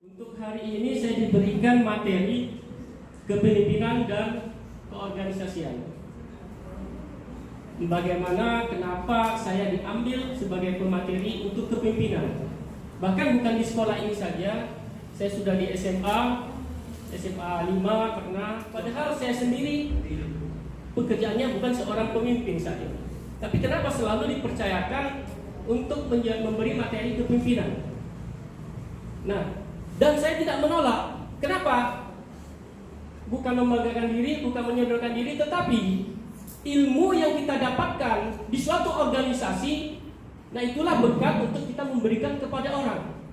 Untuk hari ini saya diberikan materi kepemimpinan dan keorganisasian. Bagaimana, kenapa saya diambil sebagai pemateri untuk kepemimpinan. Bahkan bukan di sekolah ini saja, saya sudah di SMA 5 pernah. Padahal saya sendiri pekerjaannya bukan seorang pemimpin saja. Tapi kenapa selalu dipercayakan untuk memberi materi kepemimpinan? Nah, dan saya tidak menolak. Kenapa? Bukan membanggakan diri, bukan menyodorkan diri, tetapi ilmu yang kita dapatkan di suatu organisasi, nah itulah berkat untuk kita memberikan kepada orang.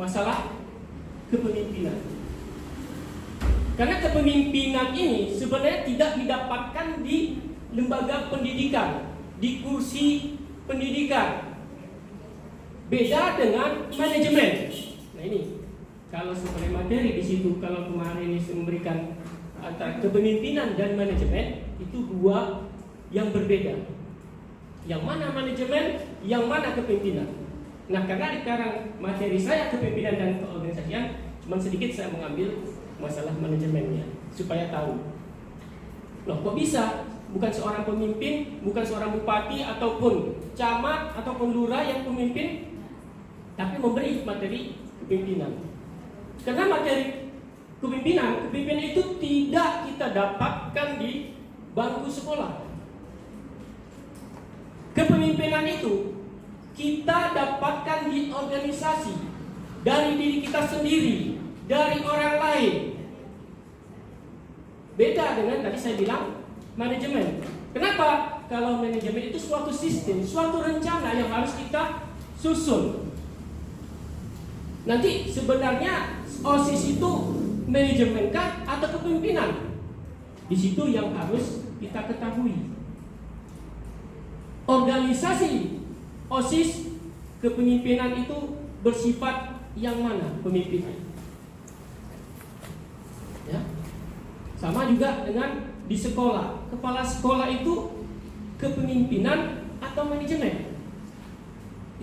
Masalah kepemimpinan. Karena kepemimpinan ini sebenarnya tidak didapatkan di lembaga pendidikan, di kursi pendidikan. Beda dengan manajemen. Nah ini, kalau sebagai materi di situ, kalau kemarin ini memberikan antara kepemimpinan dan manajemen, itu dua yang berbeda. Yang mana manajemen, yang mana kepemimpinan. Nah, karena sekarang materi saya kepemimpinan dan keorganisasian, cuma sedikit saya mengambil masalah manajemennya supaya tahu. Loh, kok bisa? Bukan seorang pemimpin, bukan seorang bupati ataupun camat ataupun lurah yang pemimpin, tapi memberi materi kepemimpinan. Karena materi kepemimpinan itu tidak kita dapatkan di bangku sekolah. Kepemimpinan itu kita dapatkan di organisasi, dari diri kita sendiri, dari orang lain. Beda dengan tadi saya bilang manajemen. Kenapa? Kalau manajemen itu suatu sistem, suatu rencana yang harus kita susun. Nanti sebenarnya OSIS itu manajemen kah atau kepemimpinan? Di situ yang harus kita ketahui. Organisasi OSIS kepemimpinan itu bersifat yang mana pemimpinnya? Ya. Sama juga dengan di sekolah. Kepala sekolah itu kepemimpinan atau manajemen?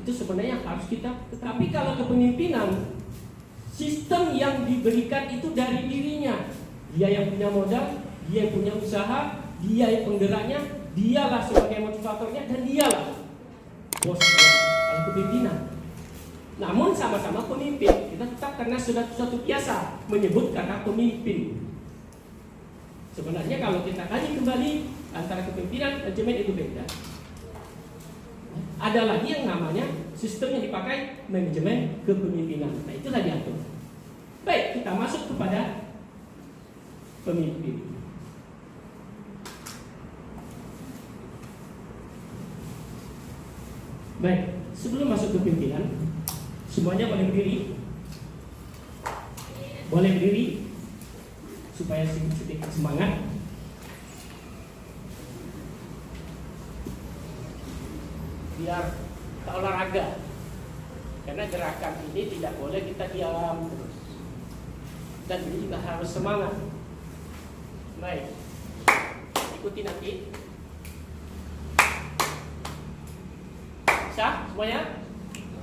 Itu sebenarnya harus kita. Tetapi kalau kepemimpinan, sistem yang diberikan itu dari dirinya. Dia yang punya modal, dia yang punya usaha, dia yang penggeraknya, dialah sebagai motivatornya, dan dialah bosnya kalau kepemimpinan. Namun sama-sama pemimpin. Kita tetap karena sudah suatu biasa menyebut kata pemimpin. Sebenarnya kalau kita kaji kembali antara kepemimpinan dan manajemen itu beda. Ada lagi yang namanya sistem yang dipakai manajemen kepemimpinan. Nah, itulah diatur. Baik, kita masuk kepada pemimpin. Baik, sebelum masuk ke pimpinan, semuanya boleh berdiri. Boleh berdiri supaya sedikit semangat. Biar kita olahraga. Karena gerakan ini tidak boleh kita diam terus. Dan ini juga harus semangat. Baik, ikuti nanti. Bisa semuanya?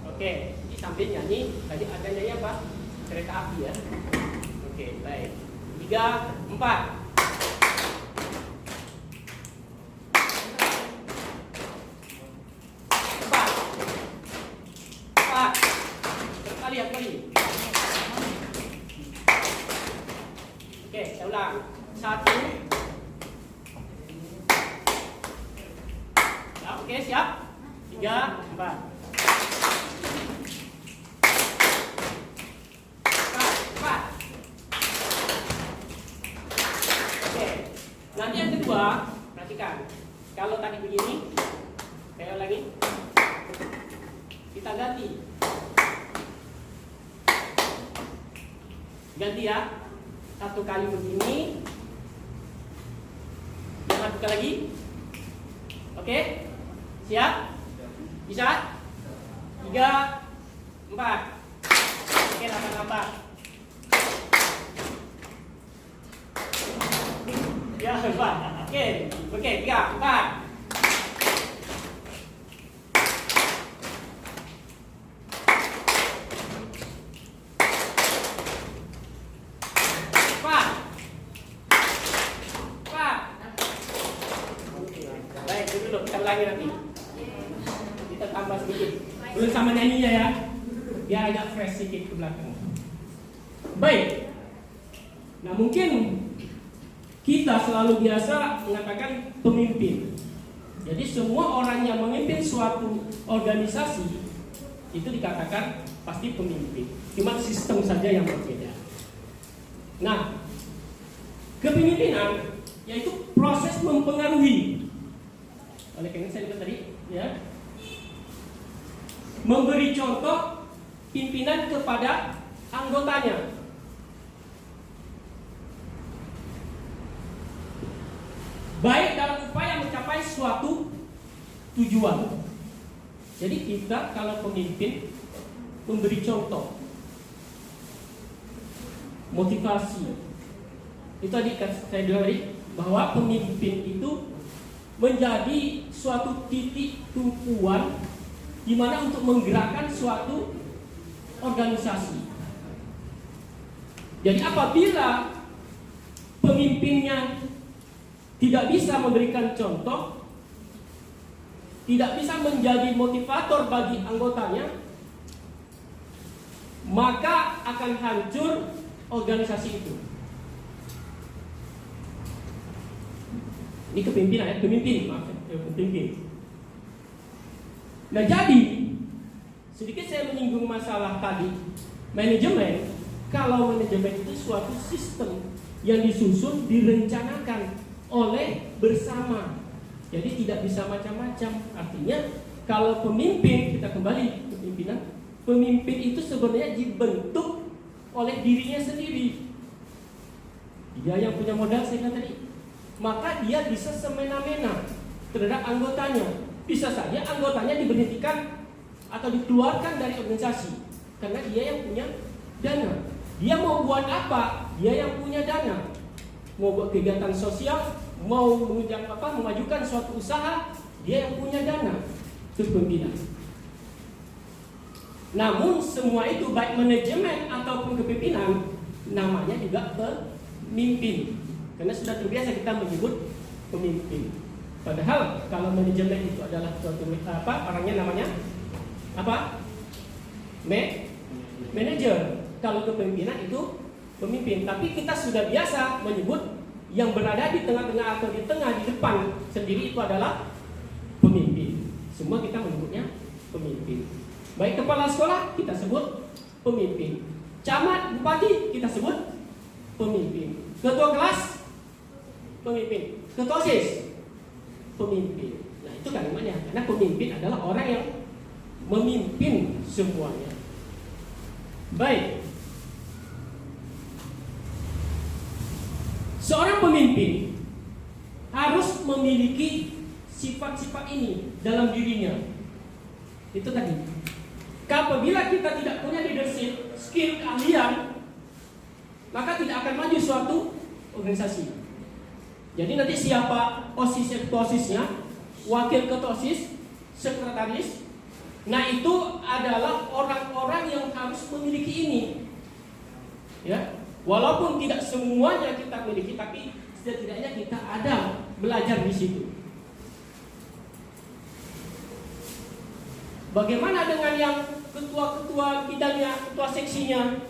Oke, ini sambil nyanyi. Tadi ada nyanyi apa? Kereta api ya. Oke, baik. 3, 4. Oke, saya ulang. 1. Ya, oke, siap. 3, 4. 4. Oke. Nanti yang kedua, perhatikan. Kalau tadi begini, saya ulangi. Kita ganti. Ganti ya. 1 kali begini. Yang lakukan lagi. Oke? Siap? Bisa? 3, 4. Oke, nambah. Ya, 4. Oke, 3, 4. suaranya nanti. Kita tambah sedikit. Belum sama nyanyinya ya. Biar agak fresh sedikit ke belakang. Baik. Nah, mungkin kita selalu biasa mengatakan pemimpin. Jadi semua orang yang memimpin suatu organisasi itu dikatakan pasti pemimpin. Cuma sistem saja yang berbeda. Nah, kepemimpinan yaitu proses mempengaruhi. Oleh karena saya lihat tadi, ya, memberi contoh pimpinan kepada anggotanya. Baik dalam upaya mencapai suatu tujuan. Jadi kita kalau pemimpin memberi contoh, motivasi. Itu tadi saya bilang tadi bahwa pemimpin itu menjadi suatu titik tumpuan di mana untuk menggerakkan suatu organisasi. Jadi apabila pemimpinnya tidak bisa memberikan contoh, tidak bisa menjadi motivator bagi anggotanya, maka akan hancur organisasi itu. Ini kepemimpinan ya, pemimpin. Nah, jadi sedikit saya menyinggung masalah tadi manajemen. Kalau manajemen itu suatu sistem yang disusun, direncanakan oleh bersama. Jadi tidak bisa macam-macam. Artinya kalau pemimpin, kita kembali ke pimpinan, pemimpin itu sebenarnya dibentuk oleh dirinya sendiri. Dia yang punya modal saya katakan tadi. Maka dia bisa semena-mena terhadap anggotanya. Bisa saja anggotanya diberhentikan atau dikeluarkan dari organisasi karena dia yang punya dana. Dia mau buat apa? Dia yang punya dana. Mau buat kegiatan sosial, mau memajukan suatu usaha, dia yang punya dana. Itu pimpinan. Namun semua itu baik manajemen ataupun kepemimpinan namanya juga pemimpin. Karena sudah terbiasa kita menyebut pemimpin. Padahal kalau manajemen itu adalah suatu orangnya namanya apa? Manager. Kalau kepemimpinan itu pemimpin. Tapi kita sudah biasa menyebut yang berada di tengah-tengah atau di tengah, di depan sendiri itu adalah pemimpin. Semua kita menyebutnya pemimpin. Baik kepala sekolah kita sebut pemimpin. Camat, bupati kita sebut pemimpin. Ketua kelas pemimpin. Ketua OSIS pemimpin. Nah, itu kalimatnya. Karena pemimpin adalah orang yang memimpin semuanya. Baik. Seorang pemimpin harus memiliki sifat-sifat ini dalam dirinya. Itu tadi. Apabila kita tidak punya leadership skill, keahlian, maka tidak akan maju suatu organisasi. Jadi nanti siapa OSIS, ketua OSISnya, wakil ketua OSIS, sekretaris, nah itu adalah orang-orang yang harus memiliki ini. Ya, walaupun tidak semuanya kita miliki, tapi setidaknya kita ada belajar di situ. Bagaimana dengan yang ketua-ketua bidangnya, ketua seksinya?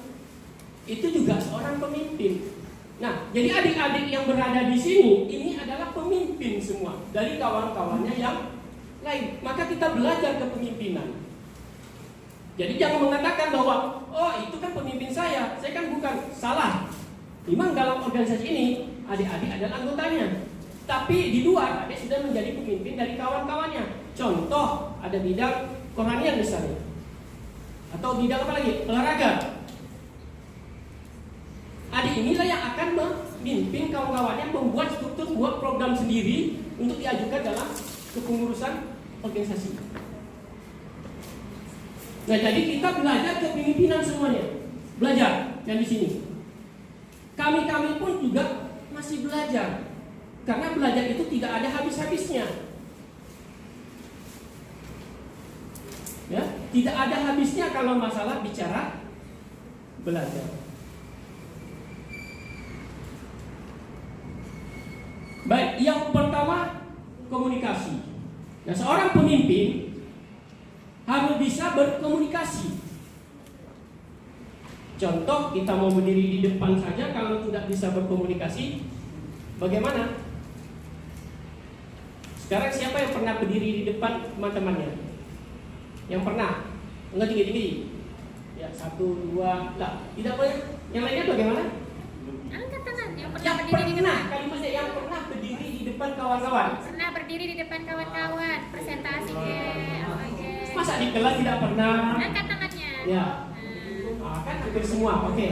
Itu juga seorang pemimpin. Nah, jadi adik-adik yang berada di sini ini adalah pemimpin semua dari kawan-kawannya yang lain. Maka kita belajar kepemimpinan. Jadi jangan mengatakan bahwa oh itu kan pemimpin saya kan bukan. Salah. Memang dalam organisasi ini adik-adik adalah anggotanya. Tapi di luar adik sudah menjadi pemimpin dari kawan-kawannya. Contoh ada bidang kerohanian misalnya. Atau bidang apa lagi? Olahraga. Adik inilah yang akan memimpin kawan-kawannya membuat struktur, buat program sendiri untuk diajukan dalam kepengurusan organisasi. Nah, jadi kita belajar kepemimpinan semuanya. Belajar yang di sini. Kami pun juga masih belajar. Karena belajar itu tidak ada habis-habisnya. Ya, tidak ada habisnya kalau masalah bicara belajar. Baik, yang pertama komunikasi. Nah, seorang pemimpin harus bisa berkomunikasi. Contoh, kita mau berdiri di depan saja, kalau tidak bisa berkomunikasi, bagaimana? Sekarang siapa yang pernah berdiri di depan teman-temannya? Yang pernah? Enggak tinggi-tinggi. Ya, 1, 2, lah. Tidak boleh. Yang lainnya bagaimana? Angkat tangan yang pernah Yang berdiri di depan. kalimatnya yang pernah berdiri di depan kawan-kawan. Pernah berdiri di depan kawan-kawan, presentasi apa aja. Masa di kelas tidak pernah? Angkat tangannya. Ya. Kan hampir semua. Oke.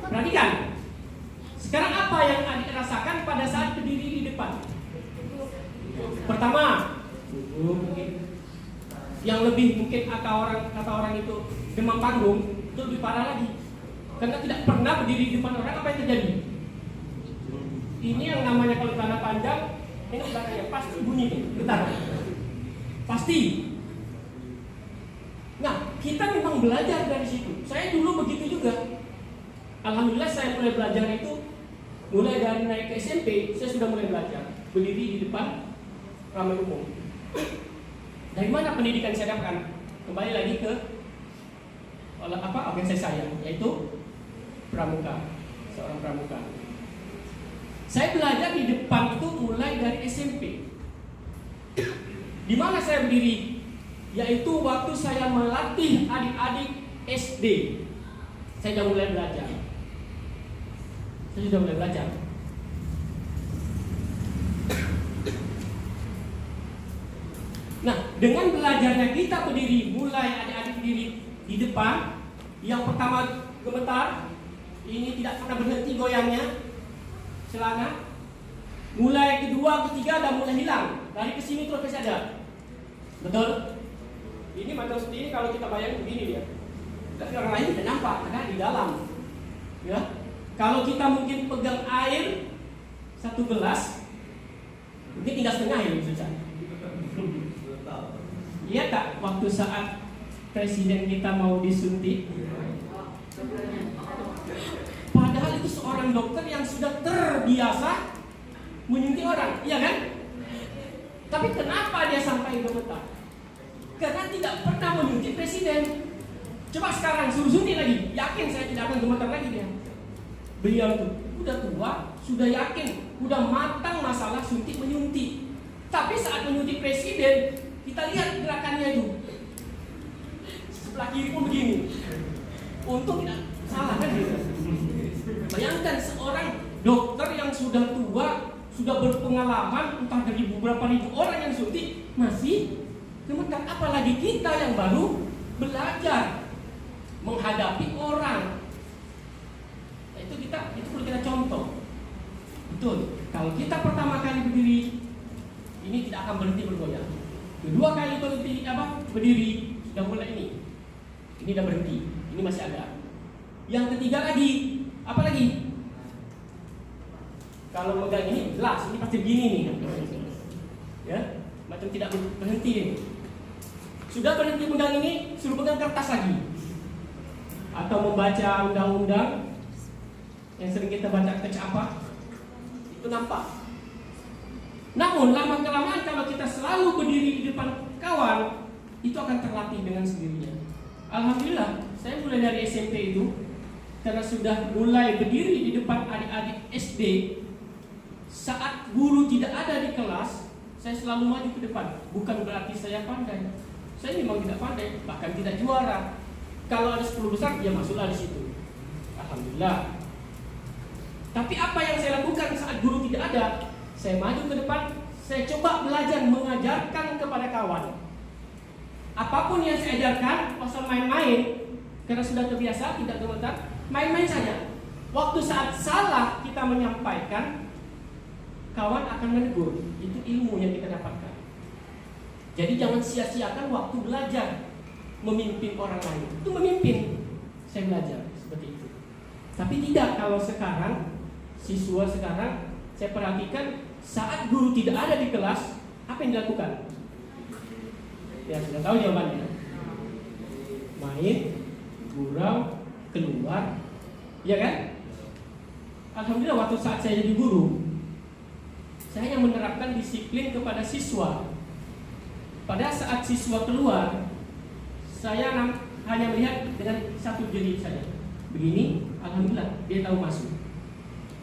Perhatikan. Sekarang apa yang adik rasakan pada saat berdiri di depan? Pertama, mungkin yang lebih mungkin kata orang itu demam panggung, itu lebih parah lagi. Karena tidak pernah berdiri di depan orang, apa yang terjadi? Ini yang namanya kalau celana panjang, ini belakangnya pasti bunyi nih, getar. Pasti. Nah, kita memang belajar dari situ. Saya dulu begitu juga. Alhamdulillah saya mulai belajar itu mulai dari naik ke SMP, saya sudah mulai belajar berdiri di depan ramai umum. Dari mana pendidikan saya dapatkan? Kembali lagi ke organisasi saya, yaitu pramuka, seorang pramuka. Saya belajar di depan itu mulai dari SMP. Di mana saya berdiri? Yaitu waktu saya melatih adik-adik SD. Saya sudah mulai belajar. Nah, dengan belajarnya kita berdiri, mulai adik-adik berdiri di depan, yang pertama gemetar, ini tidak pernah berhenti goyangnya, celana. Mulai kedua, ketiga, dan mulai hilang. Dari kesini terus masih ada. Betul? Ini macam seperti ini kalau kita bayangin begini dia. Tapi orang lain tidak nampak karena di dalam. Ya. Kalau kita mungkin pegang air 1 gelas, mungkin tinggal setengah ya susah. Iya tak? Waktu saat presiden kita mau disuntik, padahal itu seorang dokter yang sudah terbiasa menyuntik orang, iya kan? Tapi kenapa dia sampai gemetar? Karena tidak pernah menyuntik presiden. Coba sekarang suruh suntik lagi, yakin saya tidak akan gemetar lagi dia. Beliau itu udah tua, sudah yakin, udah matang masalah suntik menyuntik. Tapi saat menyuntik presiden, kita lihat gerakannya itu. Sebelah kiri pun begini. Untung tidak salah kan gitu. Bayangkan seorang dokter yang sudah tua, sudah berpengalaman, entah dari beberapa ribu orang yang suntik, masih gemetar. Apalagi kita yang baru belajar menghadapi orang. Itu perlu kita contoh. Betul. Kalau kita pertama kali berdiri, ini tidak akan berhenti bergoyang. Kedua kali berdiri, sudah mulai ini. Ini sudah berhenti. Ini masih ada. Yang ketiga lagi, apa lagi? Kalau megang ini, jelas ini pasti begini nih. Ya, macam tidak berhenti ini. Sudah berhenti megang ini, suruh pegang kertas lagi. Atau membaca undang-undang yang sering kita baca teks apa? Itu nampak. Namun lama-kelamaan kalau kita selalu berdiri di depan kawan, itu akan terlatih dengan sendirinya. Alhamdulillah, saya mulai dari SMP itu, karena sudah mulai berdiri di depan adik-adik SD. Saat guru tidak ada di kelas, saya selalu maju ke depan. Bukan berarti saya pandai. Saya memang tidak pandai, bahkan tidak juara. Kalau ada 10 besar, ya masuklah di situ. Alhamdulillah. Tapi apa yang saya lakukan saat guru tidak ada? Saya maju ke depan, saya coba belajar mengajarkan kepada kawan. Apapun yang saya ajarkan, pasal main-main, karena sudah terbiasa, tidak gemetar, main-main saja. Waktu saat salah kita menyampaikan, kawan akan menegur. Itu ilmu yang kita dapatkan. Jadi jangan sia-siakan waktu belajar memimpin orang lain. Itu memimpin. Saya belajar seperti itu. Tapi tidak kalau sekarang, siswa sekarang, saya perhatikan saat guru tidak ada di kelas, apa yang dilakukan? Ya sudah tahu jawabannya. Main, gurau, keluar, ya kan? Alhamdulillah waktu saat saya jadi guru, saya yang menerapkan disiplin kepada siswa. pada saat siswa keluar, saya hanya melihat dengan satu jari saja. Begini, alhamdulillah dia tahu masuk.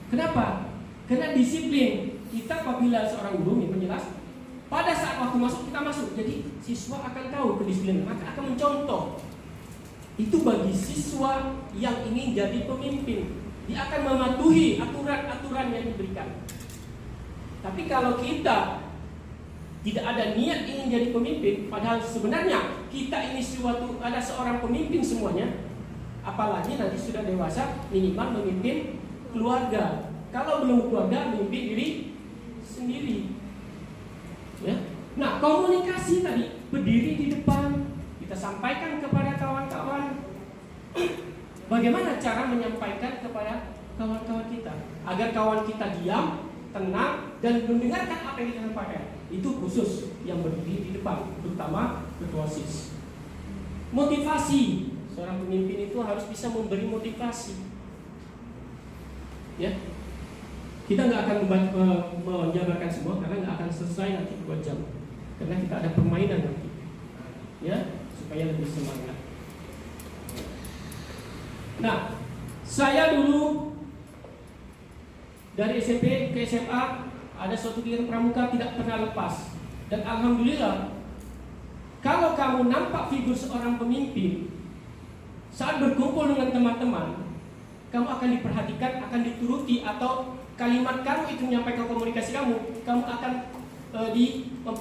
Kenapa? Karena disiplin kita apabila seorang guru yang menjelas, pada saat waktu masuk kita masuk. Jadi siswa akan tahu kedisiplinan, maka akan mencontoh. Itu bagi siswa yang ingin jadi pemimpin. Dia akan mematuhi aturan-aturan yang diberikan. Tapi kalau kita tidak ada niat ingin jadi pemimpin, padahal sebenarnya kita ini ada seorang pemimpin semuanya, apalagi nanti sudah dewasa, minimal memimpin keluarga. Kalau belum keluarga, memimpin diri sendiri. Ya. Nah, komunikasi tadi, berdiri di depan, kita sampaikan kepada kawan-kawan. Bagaimana cara menyampaikan kepada kawan-kawan kita agar kawan kita diam, tenang, dan mendengarkan apa yang kita sampaikan. Itu khusus yang berdiri di depan, terutama ketua OSIS. Motivasi, seorang pemimpin itu harus bisa memberi motivasi. Ya, kita nggak akan menjabarkan semua karena nggak akan selesai nanti 2 jam. Karena kita ada permainan nanti, ya, supaya lebih semangat. Nah, saya dulu dari SMP ke SMA ada suatu kegiatan pramuka tidak pernah lepas. Dan alhamdulillah, kalau kamu nampak figur seorang pemimpin saat berkumpul dengan teman-teman, kamu akan diperhatikan, akan dituruti, atau kalimat kamu itu menyampaikan komunikasi kamu akan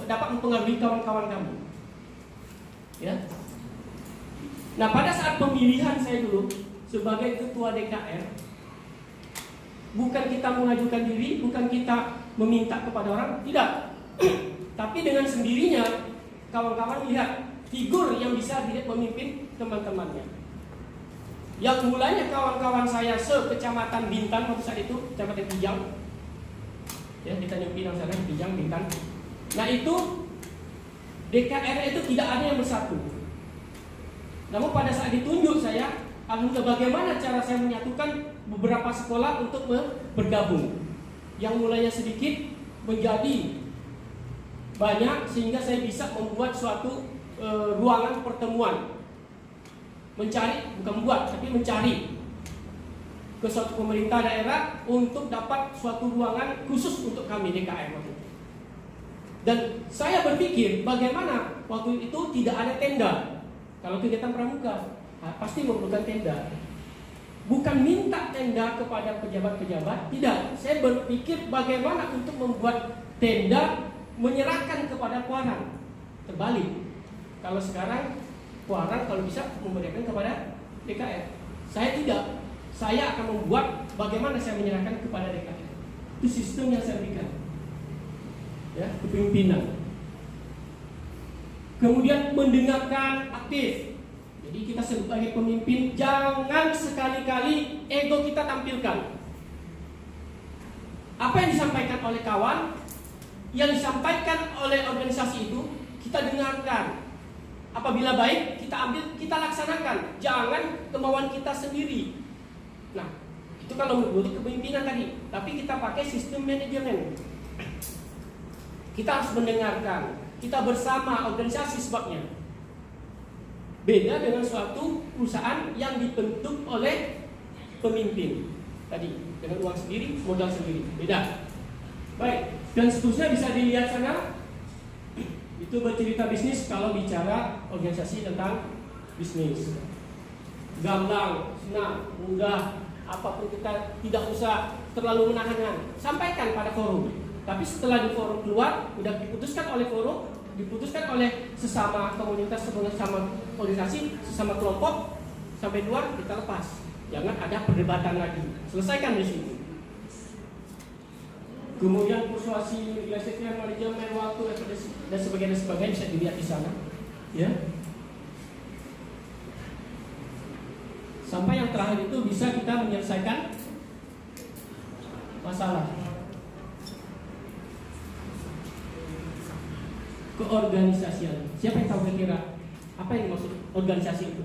dapat mempengaruhi kawan-kawan kamu. Ya. Nah, pada saat pemilihan saya dulu sebagai ketua DKR, bukan kita mengajukan diri, bukan kita meminta kepada orang, tidak. Tapi dengan sendirinya kawan-kawan lihat figur yang bisa memimpin teman-temannya. Yang mulanya kawan-kawan saya se-Kecamatan Bintan waktu saat itu, Kecamatan Kijang, ya, kita nyempinang sana Kijang, Bintan. Nah itu DKR itu tidak ada yang bersatu. Namun pada saat ditunjuk saya, alhamdulillah, bagaimana cara saya menyatukan beberapa sekolah untuk bergabung. Yang mulanya sedikit menjadi banyak, sehingga saya bisa membuat suatu ruangan pertemuan. Mencari ke suatu pemerintah daerah untuk dapat suatu ruangan khusus untuk kami DKR waktu itu. Dan saya berpikir bagaimana waktu itu tidak ada tenda. Kalau kegiatan pramuka pasti memerlukan tenda. Bukan minta tenda kepada pejabat-pejabat, tidak. Saya berpikir bagaimana untuk membuat tenda menyerahkan kepada Puarang. Terbalik. Kalau sekarang Puarang kalau bisa memberikan kepada DKR. Saya tidak. Saya akan membuat bagaimana saya menyerahkan kepada DKR. Itu sistem yang saya berikan. Ya, kepemimpinan. Kemudian mendengarkan aktif. Jadi kita sebagai pemimpin jangan sekali-kali ego kita tampilkan. Apa yang disampaikan oleh kawan, yang disampaikan oleh organisasi itu kita dengarkan. Apabila baik, kita ambil, kita laksanakan. Jangan kemauan kita sendiri. Nah, itu kalau menurut kepemimpinan tadi. Tapi kita pakai sistem manajemen. Kita harus mendengarkan. Kita bersama organisasi sebabnya. Beda dengan suatu perusahaan yang dibentuk oleh pemimpin. Tadi, dengan uang sendiri, modal sendiri. Beda. Baik, dan seterusnya bisa dilihat sana. Itu bercerita bisnis kalau bicara organisasi tentang bisnis. Gamblang, senang, mudah, apapun kita tidak usah terlalu menahan. Sampaikan pada forum. Tapi setelah di forum keluar, sudah diputuskan oleh forum, diputuskan oleh sesama komunitas, sesama organisasi, sesama kelompok, sampai keluar kita lepas. Jangan ada perdebatan lagi. Selesaikan di sini. Kemudian persuasi, negosiasi, manajemen waktu dan sebagainya bisa dilihat di sana, ya. Sampai yang terakhir itu bisa kita menyelesaikan masalah. Keorganisasian. Siapa yang tahu kira-kira apa yang dimaksud organisasi itu?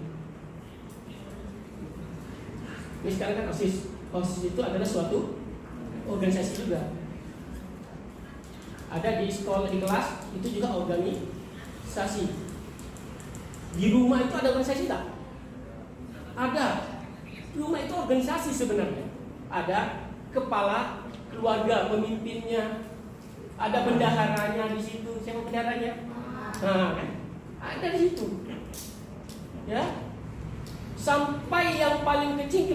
Ini sekarang kan OSIS. OSIS itu adalah suatu organisasi juga. Ada di sekolah, di kelas, itu juga organisasi. organisasi. Di rumah itu ada organisasi tak? Ada. Rumah itu organisasi sebenarnya. Ada kepala keluarga, pemimpinnya, ada bendaharanya di situ. Siapa bendaharanya? Nah, kan? Ada di situ. Ya. Sampai yang paling kecil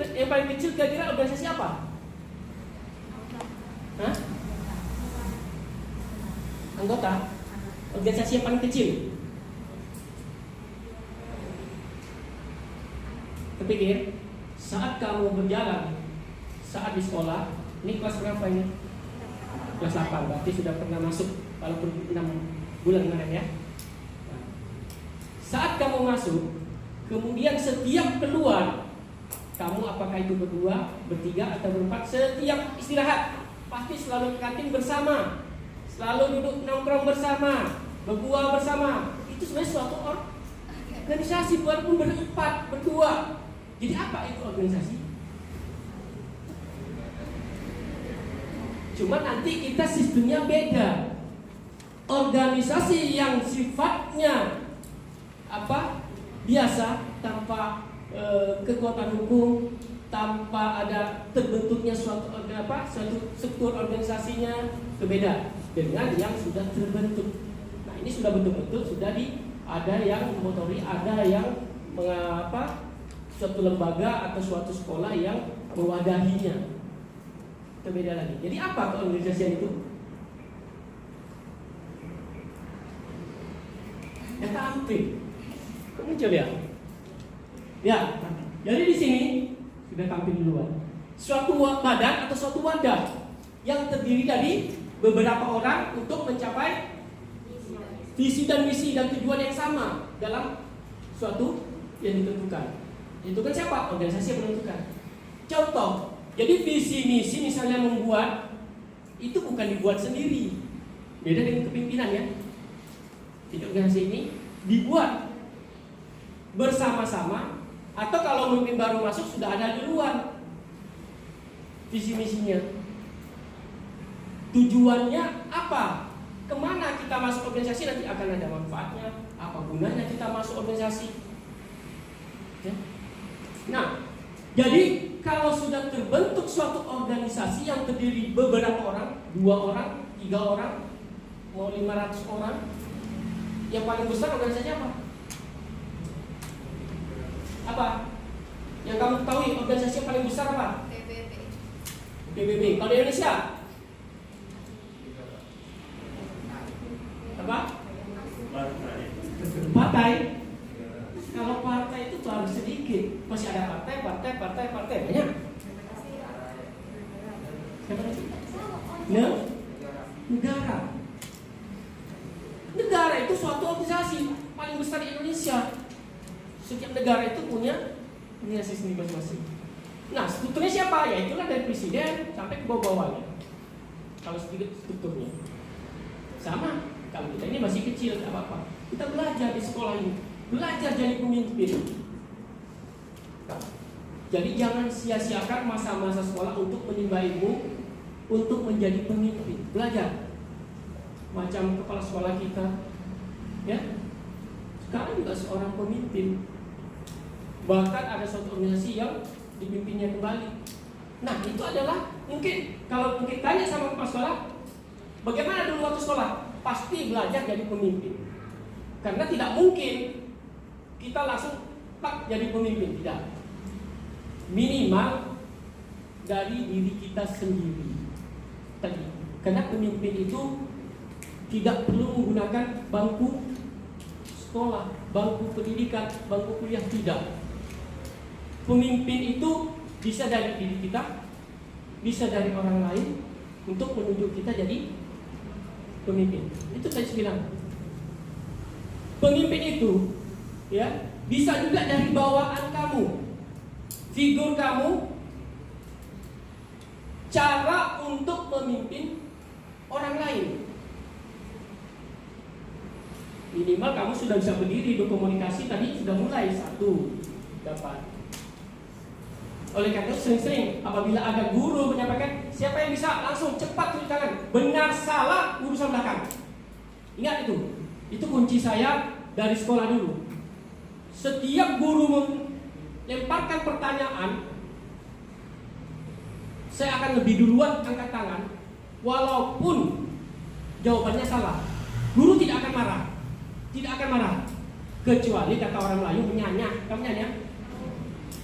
kira-kira organisasi apa? Hah? Anggota? Organisasi yang paling kecil. Kepikir, saat kamu berjalan, saat di sekolah, ini kelas berapa ini? Kelas 8, berarti sudah pernah masuk, walaupun 6 bulan kemarin ya. Nah, saat kamu masuk, kemudian setiap keluar, kamu apakah itu berdua, bertiga, atau berempat, setiap istirahat, pasti selalu ke kantin bersama, selalu duduk nongkrong bersama, berbual bersama. Itu sebenarnya suatu organisasi, walaupun berempat, berdua. Jadi apa itu organisasi? Cuma nanti kita sistemnya beda. Organisasi yang sifatnya biasa, tanpa kekuatan hukum, tanpa ada terbentuknya suatu struktur organisasinya, berbeda dengan yang sudah terbentuk. Nah, ini sudah betul-betul ada yang memotori, ada yang suatu lembaga atau suatu sekolah yang mewadahinya. Itu beda lagi. Jadi apa keorganisasian itu? Ya tampil. Muncul ya. Ya. Jadi di sini sudah tampil duluan. Suatu badan atau suatu wadah yang terdiri dari beberapa orang untuk mencapai visi dan misi dan tujuan yang sama dalam suatu yang ditentukan. Itu kan siapa? Organisasi yang menentukan. Contoh, jadi visi misi misalnya membuat, itu bukan dibuat sendiri. Beda dengan kepimpinan ya. Jadi organisasi ini dibuat bersama-sama, atau kalau pemimpin baru masuk sudah ada di luar visi misinya. Tujuannya apa? Kemana kita masuk organisasi, nanti akan ada manfaatnya. Apa gunanya kita masuk organisasi? Ya. Nah, jadi kalau sudah terbentuk suatu organisasi yang terdiri beberapa orang, 2 orang, 3 orang, mau 500 orang, yang paling besar organisasinya apa? Apa? Yang kamu ketahui organisasi yang paling besar apa? PBB. Kalau di Indonesia? Apa? Partai. Kalau partai itu baru sedikit, masih ada partai banyak. Siapa lagi? Negara. Negara itu suatu organisasi paling besar di Indonesia. Setiap negara itu punya sistem masing-masing. Nah, strukturnya siapa? Ya itulah dari presiden sampai ke bawah-bawahnya. Kalau sedikit strukturnya sama. Kalau kita ini masih kecil, tidak apa-apa. Kita belajar di sekolah ini. Belajar jadi pemimpin. Jadi jangan sia-siakan masa-masa sekolah untuk menimba ilmu, untuk menjadi pemimpin. Belajar. Macam kepala sekolah kita, ya. Sekarang juga seorang pemimpin. Bahkan ada suatu organisasi yang dipimpinnya kembali. Nah, itu adalah mungkin kalau mungkin tanya sama kepala sekolah, bagaimana dulu waktu sekolah? Pasti belajar jadi pemimpin. Karena tidak mungkin kita langsung jadi pemimpin, tidak. Minimal dari diri kita sendiri tadi. Karena pemimpin itu tidak perlu menggunakan bangku sekolah, bangku pendidikan, bangku kuliah, tidak. Pemimpin itu bisa dari diri kita, bisa dari orang lain untuk menuju kita jadi pemimpin. Itu tadi saya bilang. Pemimpin itu ya bisa juga dari bawaan kamu, figur kamu, cara untuk memimpin orang lain. Minimal kamu sudah bisa berdiri, berkomunikasi tadi sudah mulai satu dapat. Oleh karena itu sering-sering apabila ada guru menyampaikan, siapa yang bisa langsung cepat tunjuk tangan, benar salah urusan belakang. Ingat itu. Itu kunci saya dari sekolah dulu. Setiap guru melemparkan pertanyaan, saya akan lebih duluan angkat tangan, walaupun jawabannya salah. Guru tidak akan marah, tidak akan marah, kecuali kata orang Melayu menyanya. Kamu nyanya?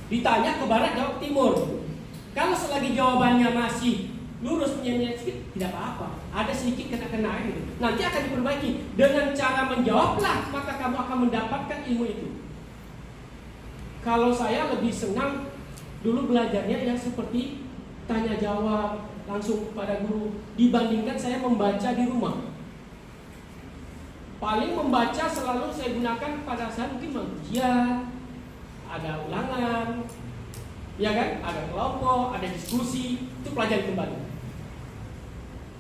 Ditanya ke barat, jawab ke timur. Kalau selagi jawabannya masih lurus, menyanya sedikit, tidak apa-apa. Ada sedikit kena-kena gitu. Nanti akan diperbaiki dengan cara menjawablah, maka kamu akan mendapatkan ilmu itu. Kalau saya lebih senang dulu belajarnya yang seperti tanya jawab langsung pada guru, dibandingkan saya membaca di rumah. Paling membaca selalu saya gunakan pada saat mungkin ujian, ada ulangan, ya kan, ada kelompok, ada diskusi, itu pelajari kembali.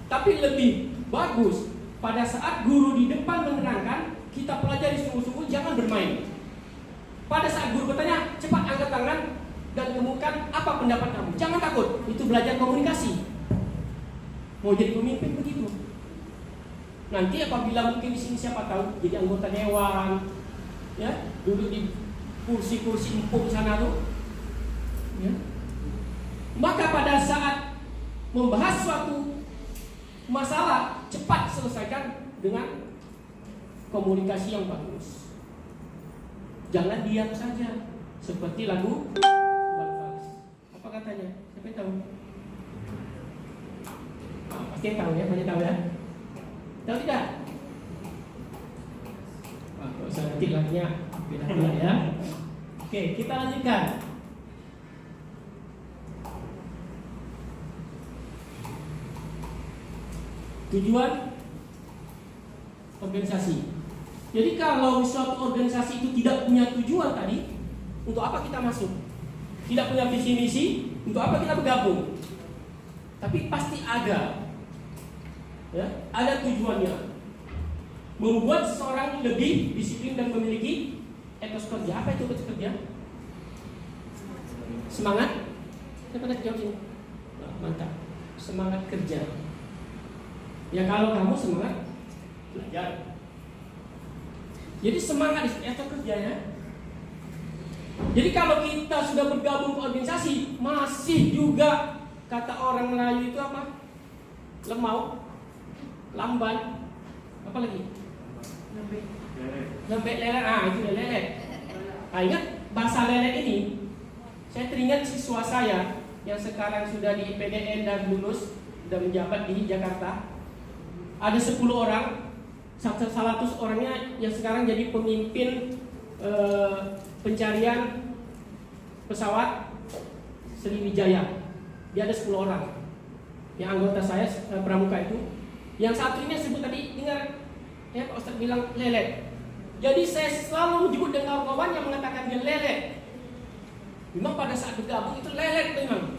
Tapi lebih bagus pada saat guru di depan menerangkan, kita pelajari sungguh-sungguh, jangan bermain. Pada saat guru bertanya, cepat angkat tangan dan kemukakan apa pendapat kamu. Jangan takut, itu belajar komunikasi. Mau jadi pemimpin begitu. Nanti apabila mungkin di sini siapa tahu jadi anggota dewan, ya, duduk di kursi-kursi empuk sana tuh, ya. Maka pada saat membahas suatu masalah, cepat selesaikan dengan komunikasi yang bagus. Jangan diam saja, seperti lagu Iwan Fals. Apa katanya? Siapa yang tahu? Pasti yang tahu ya, banyak tahu ya. Tahu tidak? Kalau saya nanti lagunya beda-beda ya. Oke, kita lanjutkan. Tujuan organisasi. Jadi kalau suatu organisasi itu tidak punya tujuan tadi, untuk apa kita masuk? Tidak punya visi misi, untuk apa kita bergabung? Tapi pasti ada, ya, ada tujuannya. Membuat seseorang lebih disiplin dan memiliki etos kerja. Apa itu etos kerja? Semangat. Siapa yang jawab sini? Mantap. Semangat kerja. Ya kalau kamu semangat belajar. Jadi semangat etos kerjanya. Jadi kalau kita sudah bergabung ke organisasi, masih juga kata orang Melayu itu apa? Lemau, lamban, apa lagi? Lembek lelet. Itu lelet. Ingat bahasa lelet ini? Saya teringat siswa saya yang sekarang sudah di IPDN dan lulus, sudah menjabat di Jakarta. Ada 10 orang. 100 orangnya yang sekarang jadi pemimpin pencarian pesawat Sriwijaya. Dia ada 10 orang. Yang anggota saya pramuka itu. Yang satu ini sebut tadi, dengar ya Pak Ustadz bilang lelet. Jadi saya selalu menyebut dengan kawan yang mengatakan dia lelet. Memang pada saat bergabung itu lelet memang.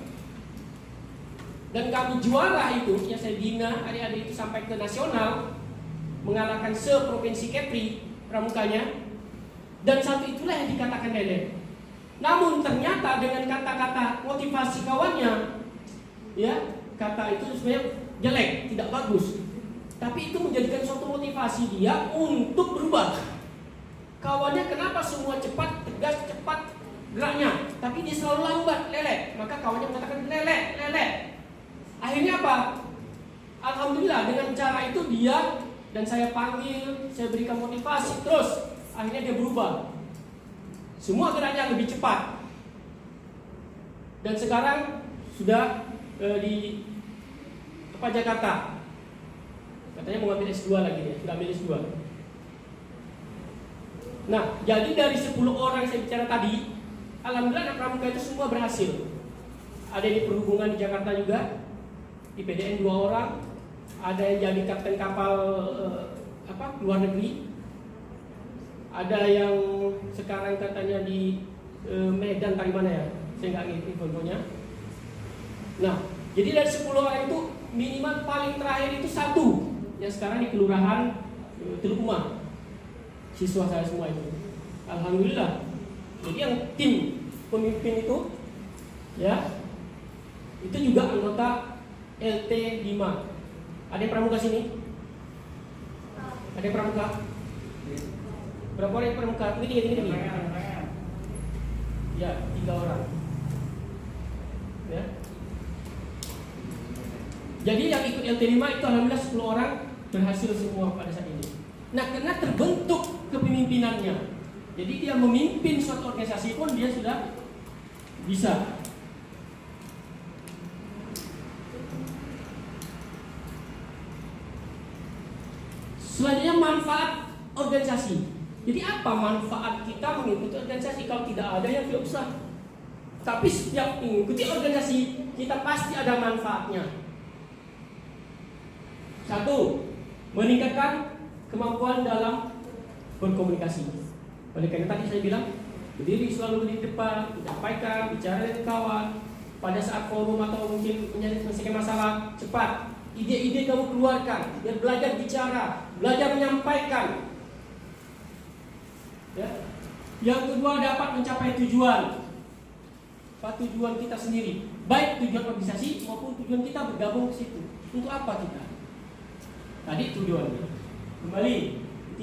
Dan kami juara itu, yang saya bina adik-adik itu sampai ke nasional, mengalahkan se-provinsi Kepri pramukanya, dan satu itulah yang dikatakan lelet. Namun ternyata dengan kata-kata motivasi kawannya, ya, kata itu sebenarnya jelek, tidak bagus. Tapi itu menjadikan suatu motivasi dia untuk berubah. Kawannya kenapa semua cepat, tegas, cepat geraknya, tapi dia selalu lambat, lelet. Maka kawannya mengatakan lelet. Akhirnya apa? Alhamdulillah dengan cara itu dia dan saya panggil, saya berikan motivasi terus, akhirnya dia berubah. Semua geraknya lebih cepat. Dan sekarang sudah di Jakarta. Katanya mau ambil S2 lagi dia, sudah ambil S2. Nah, jadi dari 10 orang yang saya bicara tadi, alhamdulillah anak pramuka itu semua berhasil. Ada di perhubungan di Jakarta juga, di PDN 2 orang. Ada yang jadi kapten kapal luar negeri. Ada yang sekarang katanya di Medan, dari mana ya? Saya nggak ngerti infonya. Nah, jadi dari 10 orang itu minimal paling terakhir itu 1 yang sekarang di kelurahan Teluk Uma. Siswa saya semua itu. Alhamdulillah. Jadi yang tim pemimpin itu, ya, itu juga anggota LT5. Ada yang pramuka sini? Ada yang pramuka? Berapa orang yang pramuka? Ini. Ya, 3 orang. Ya. Jadi yang ikut LT5 itu alhamdulillah 10 orang berhasil semua pada saat ini. Nah, karena terbentuk kepemimpinannya, jadi dia memimpin suatu organisasi pun dia sudah bisa. Selanjutnya manfaat organisasi. Jadi apa manfaat kita mengikuti organisasi? Kalau tidak ada yang tidak usah. Tapi setiap mengikuti organisasi kita pasti ada manfaatnya. 1. Meningkatkan kemampuan dalam berkomunikasi. Oleh karena tadi saya bilang, berdiri selalu di depan, menyampaikan, bicara dengan kawan. Pada saat forum atau mungkin menyelesaikan masalah, cepat. Ide-ide kamu keluarkan, biar belajar bicara, belajar menyampaikan. Ya. Yang kedua, dapat mencapai tujuan. Tujuan kita sendiri, baik tujuan organisasi maupun tujuan kita bergabung ke situ. Untuk apa kita? Tadi tujuannya. Kembali,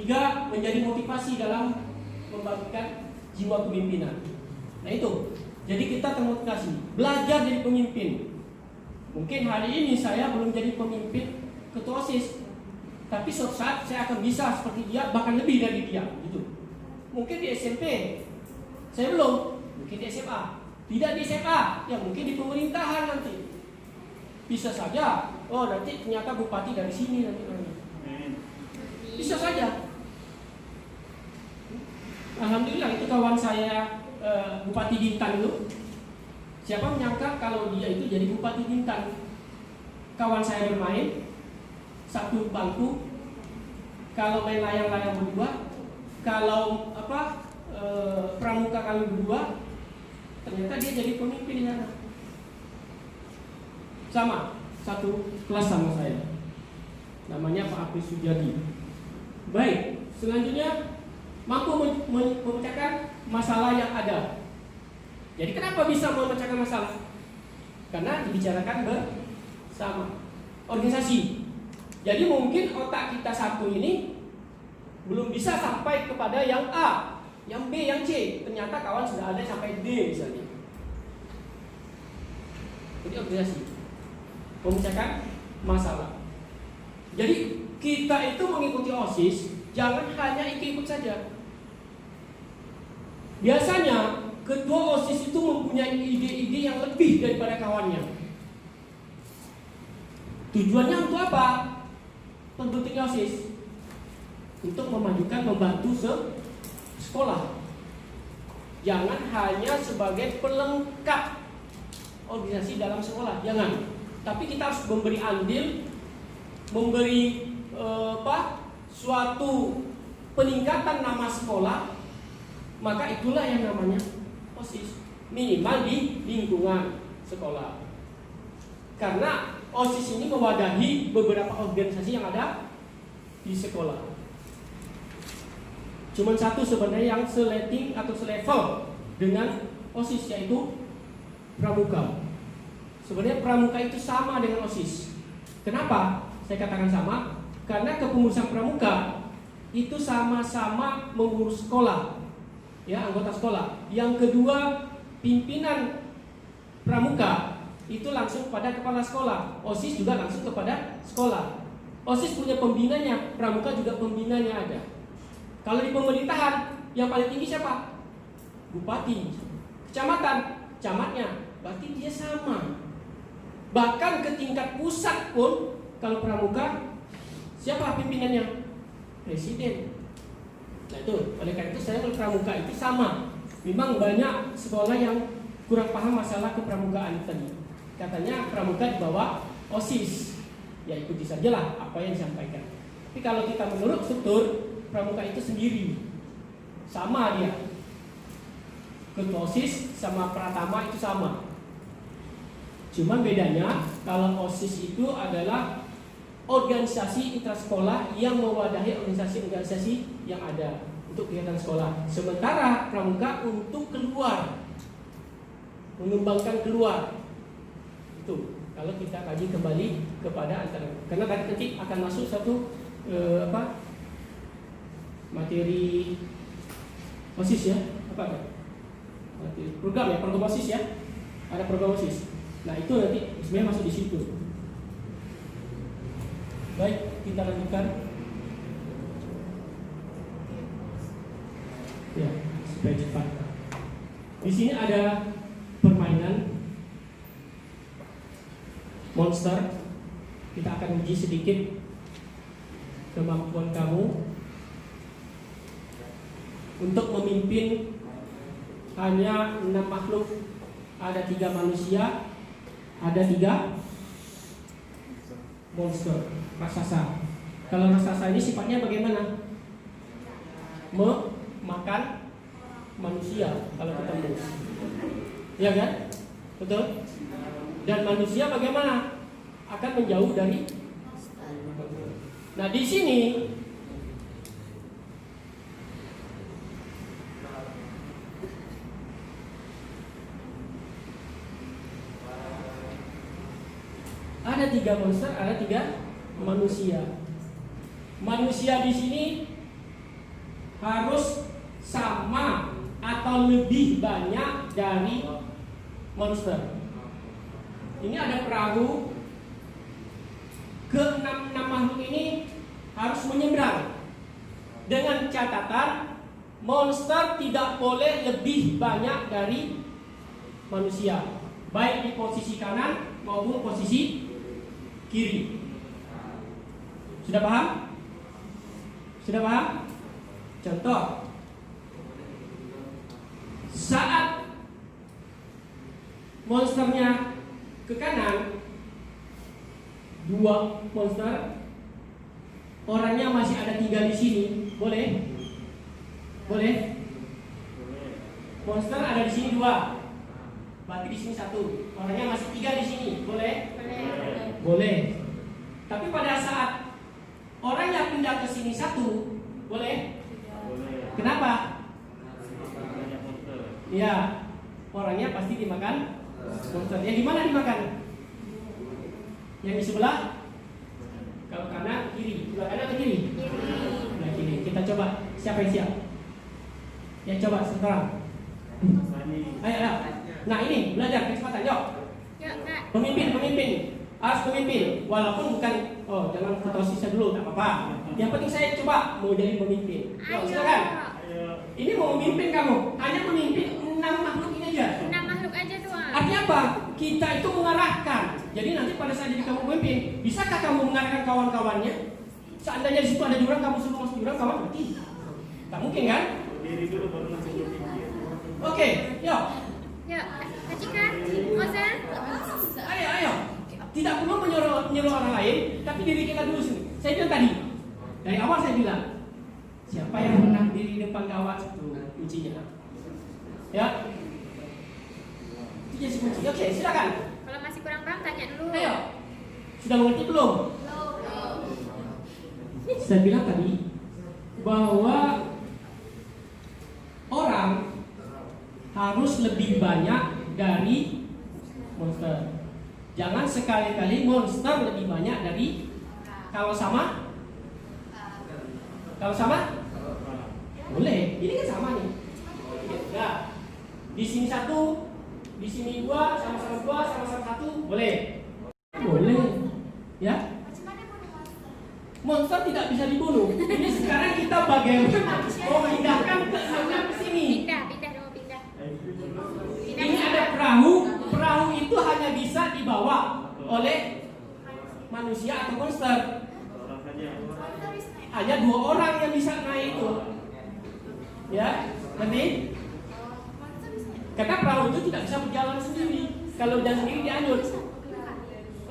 3, menjadi motivasi dalam membagikan jiwa kepemimpinan. Nah itu, jadi kita termotivasi, belajar jadi pemimpin. Mungkin hari ini saya belum jadi pemimpin ketua OSIS, tapi suatu saat saya akan bisa seperti dia, bahkan lebih dari dia. Gitu. Mungkin di SMP, saya belum. Mungkin di SMA, tidak di SMA, ya mungkin di pemerintahan nanti. Bisa saja, oh nanti ternyata bupati dari sini nanti. Bisa saja. Alhamdulillah itu kawan saya Bupati Bintan itu. Siapa menyangka kalau dia itu jadi Bupati Bintan? Kawan saya bermain satu bangku. Kalau main layang-layang berdua, kalau pramuka kami berdua, ternyata dia jadi pemimpin di sana. Sama, satu kelas sama saya. Namanya Pak Apri Sujadi. Baik, selanjutnya mampu memecahkan masalah yang ada. Jadi kenapa bisa memecahkan masalah? Karena dibicarakan bersama. Organisasi. Jadi mungkin otak kita satu ini belum bisa sampai kepada yang A, yang B, yang C. Ternyata kawan sudah ada sampai D misalnya. Jadi organisasi memecahkan masalah. Jadi kita itu mengikuti OSIS jangan hanya ikut saja. Biasanya ketua OSIS itu mempunyai ide-ide yang lebih daripada kawannya. Tujuannya untuk apa? Terbentuknya OSIS untuk memajukan, membantu sekolah. Jangan hanya sebagai pelengkap organisasi dalam sekolah, jangan. Tapi kita harus memberi andil, memberi suatu peningkatan nama sekolah, maka itulah yang namanya OSIS, minimal di lingkungan sekolah. Karena OSIS ini mewadahi beberapa organisasi yang ada di sekolah. Cuman satu sebenarnya yang seleting atau selevel dengan OSIS, yaitu pramuka. Sebenarnya pramuka itu sama dengan OSIS. Kenapa saya katakan sama? Karena kepengurusan pramuka itu sama-sama mengurus sekolah, ya, anggota sekolah. Yang kedua, pimpinan pramuka itu langsung pada kepala sekolah. OSIS juga langsung kepada sekolah. OSIS punya pembinanya, pramuka juga pembinanya ada. Kalau di pemerintahan yang paling tinggi siapa? Bupati. Kecamatan, camatnya, berarti dia sama. Bahkan ke tingkat pusat pun kalau pramuka, siapa pimpinannya? Presiden. Nah itu, oleh karena itu saya pramuka itu sama. Memang banyak sekolah yang kurang paham masalah kepramukaan tadi. Katanya pramuka di bawah OSIS. Ya ikuti sajalah apa yang disampaikan. Tapi kalau kita menurut struktur, pramuka itu sendiri. Sama dia. Ketua OSIS sama Pratama itu sama. Cuman bedanya kalau OSIS itu adalah organisasi intrasekolah yang mewadahi organisasi-organisasi yang ada untuk kegiatan sekolah. Sementara pramuka untuk keluar, mengembangkan keluar. Itu kalau kita kaji kembali kepada antara, karena nanti akan masuk satu materi OSIS ya, apa ya? Materi program ya, program OSIS ya. Ada program OSIS. Nah, itu nanti sebenarnya masuk di situ. Baik, kita lanjutkan. Ya, supaya cepat. Di sini ada permainan monster. Kita akan uji sedikit kemampuan kamu untuk memimpin hanya 6 makhluk. Ada 3 manusia, ada 3 monster, raksasa. Kalau raksasa ini sifatnya bagaimana? Memakan manusia kalau ketemu. Ya kan? Betul? Dan manusia bagaimana? Akan menjauh dari. Nah, di sini ada 3 monster, ada 3 manusia. Manusia di sini harus sama atau lebih banyak dari monster. Ini ada perahu. Ke-6 makhluk ini harus menyeberang dengan catatan monster tidak boleh lebih banyak dari manusia, baik di posisi kanan maupun posisi kiri. Sudah paham? Sudah paham? Contoh, saat monsternya ke kanan, 2 monster, orangnya masih ada 3 di sini, boleh? Boleh? Monster ada di sini 2, berarti di sini 1, orangnya masih 3 di sini, boleh? Boleh. Tapi pada saat orang yang pindah ke sini 1, boleh? Kenapa? Ya, orangnya pasti dimakan monster. Yang di mana dimakan? Yang di sebelah? Kalau kanan, kiri. Sebelah kanan atau kiri? Sebelah kiri. Kita coba. Siapa yang siap? Yang coba sekarang. Ayo. Nah, ini belajar kecepatan. Yuk. Pemimpin. Harus pemimpin. Walaupun bukan. Oh, jangan foto sisa dulu. Tak apa-apa. Yang penting saya coba mau jadi pemimpin. Yuk, silakan. Ini mau memimpin kamu. Hanya memimpin 6 makhluk ini aja. 6 makhluk aja doang. Artinya apa? Kita itu mengarahkan. Jadi nanti pada saat jadi kamu pemimpin, bisakah kamu mengarahkan kawan-kawannya? Seandainya di situ ada jurang, kamu suruh masuk jurang, kawan mati. Tak mungkin kan? Oke, yuk. Yuk, Kacika, Moza. Ayo. Tidak perlu menyuruh orang lain, tapi diri kita dulu sini. Saya bilang tadi, dari awal saya bilang, siapa yang menang diri depan gawat itu kuncinya. Ya. Itu jadi kunci. Oke, silakan. Kalau masih kurang paham tanya dulu. Ayo. Sudah mengerti belum? Saya bilang tadi bahwa orang harus lebih banyak dari monster. Jangan sekali-kali monster lebih banyak dari. Kalau sama? Kalau sama? Boleh. Ini kan sama nih. Nah, di sini 1, di sini 2, sama-sama 2, sama-sama 1, boleh. Boleh. Ya. Monster tidak bisa dibunuh. Ini sekarang kita bagaimana memindahkan ke sini. Pindah dong, pindah. Ini ada perahu. Perahu itu hanya bisa dibawa oleh manusia atau monster. Hanya 2 orang yang bisa naik itu. Ya, nanti. Karena perahu itu tidak bisa berjalan sendiri. Kalau jalan sendiri dianyut.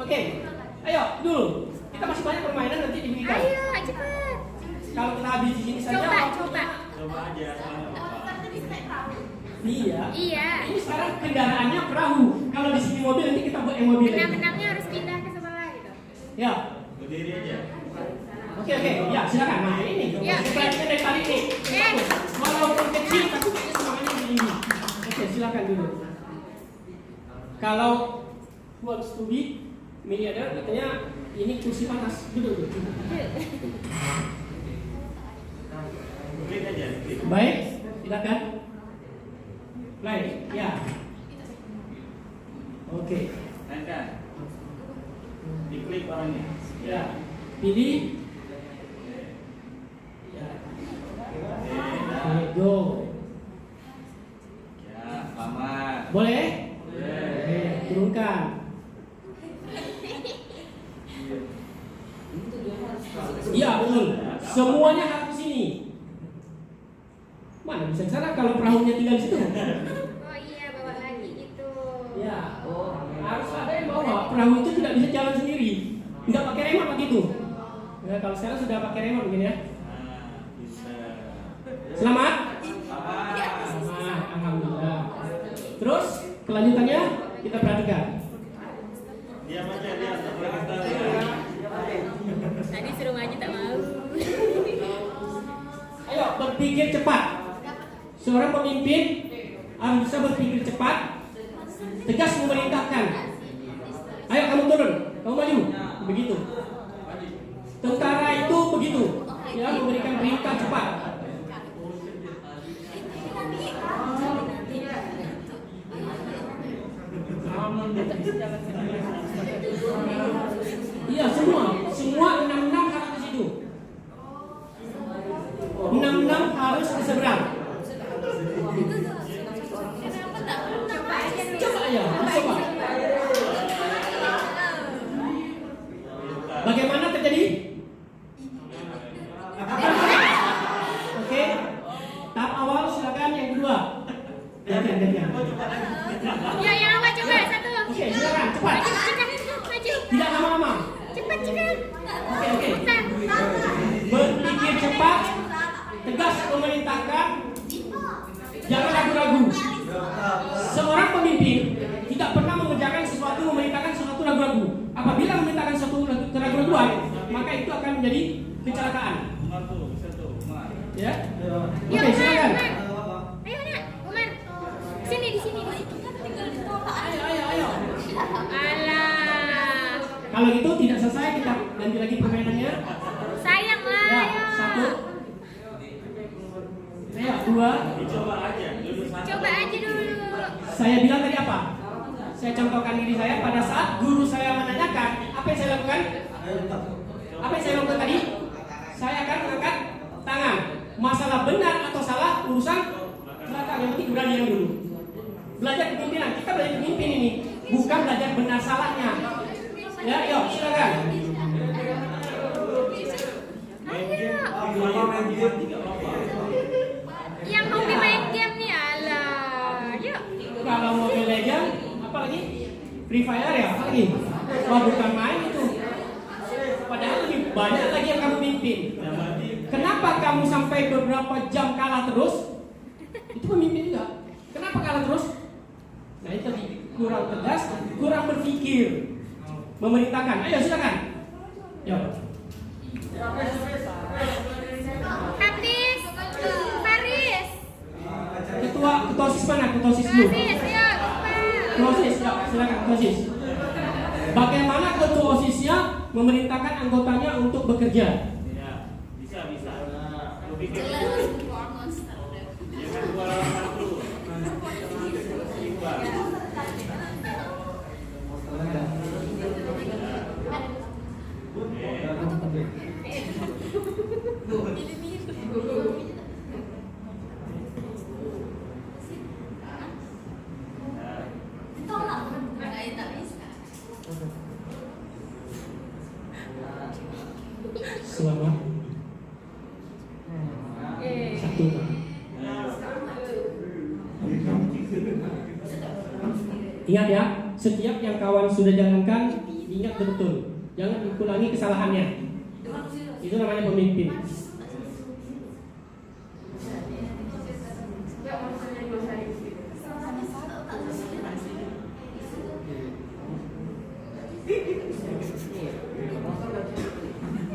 Oke, ayo dulu. Kita masih banyak permainan nanti diberikan. Ayo, cepat. Kalau kita habis di sini saja. Coba aja. Iya. Iya. Ini sekarang kendaraannya perahu. Kalau di sini mobil nanti kita buat mobil. Benang-benangnya harus pindah ke sebelah gitu. Ya. Berdiri aja. Oke. Ya, silakan. Nah, ini. Ya. Saya perhatikan dari tadi nih. Walaupun kecil tapi kayaknya semuanya begini. Oke, silakan dulu. Kalau wants to be miliarder katanya ini kursi panas. Duduk. Klik aja, klik. Baik, silakan. Play, ya. Oke. Naikkan. Diklik orangnya. Ya. Pilih. Ya. Oke, go. Ya, selamat. Boleh? Boleh. Oke, turunkan. Iya, betul. Semuanya harus di sini. Mana bisa di sana kalau perahunya tinggal di situ? Oh iya, bawa lagi gitu. Ya, harus ada yang bawa. Perahu itu tidak bisa jalan sendiri. Nggak pakai remote begitu. Ya, kalau sekarang sudah pakai remote begini ya. Nah, bisa. Selamat. Selamat. Selamat, alhamdulillah. Terus kelanjutannya kita perhatikan. Diam aja, diam. Tak boleh ketawa. Tadi suruh maju tak mau. Ayo berpikir cepat. Seorang pemimpin harus bisa berpikir cepat, tegas memerintahkan. Ayo kamu turun, kamu maju, begitu. Tentara itu begitu, ya memberikan perintah cepat. Iya semua 66 harus di situ. 66 harus di seberang. Coba ya, coba. Bagaimana terjadi? Oke, tahap awal silakan yang kedua. Gantian. Ya, yang awal coba satu. Oke, silakan cepat. Maju. Tidak lama-lama. Cepat cepat. Oke. Berpikir cepat, tegas memerintahkan, jangan ragu-ragu. Seorang pemimpin tidak pernah mengerjakan sesuatu, memerintahkan sesuatu ragu-ragu. Apabila memerintahkan sesuatu keraguan-raguan, maka itu akan menjadi kecelakaan. Umar tuh, bisa tuh, Umar. Ya. Ya, Oke, silakan. Ayo nak, Umar. Sini di sini. Ayo. Alah. Kalau gitu tidak selesai, kita ganti lagi permainannya. Sayang lah. Ya, Ayo. 1. Ayo, 2. Dicoba aja, dulu satu. Coba aja dulu. Saya bilang tadi apa? Saya contohkan diri saya pada saat guru saya menanyakan apa yang saya lakukan. Apa yang saya lakukan tadi? Saya akan mengangkat tangan. Masalah benar atau salah urusan belakang, yang penting berani dulu. Belajar kepemimpinan, kita belajar pemimpin ini, bukan belajar benar salahnya. Ya, yuk silakan. Yang mau main game nih, alah. Yuk. Kalau Mobile Legend, apa lagi? Free Fire ya, apa lagi? Wah, bukan main itu. Padahal lebih banyak lagi yang kamu pimpin. Kenapa kamu sampai beberapa jam kalah terus? Itu pemimpin juga. Kenapa kalah terus? Nah itu tadi, kurang tegas, kurang berpikir, memerintahkan. Ayo silakan. Yuk. Hafiz. Faris. Ketua OSIS mana? Ketua OSIS dulu. Faris, yuk. Ketua OSIS, yuk silakan Ketua OSIS. Bagaimana ketua OSISnya memerintahkan anggotanya untuk bekerja? Ya, bisa. Lu bikin. Jangan dua lawan satu. Imbang. Selamat. 1. Ingat ya, setiap yang kawan sudah jalankan, ingat betul. Jangan diulangi kesalahannya. Itu namanya pemimpin.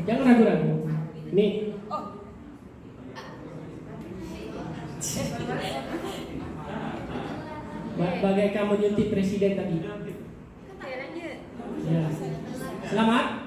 Jangan ragu-ragu. Nih. Bagaikan menyuntik presiden tadi. Oke, lanjut. Ya. Selamat. Selamat.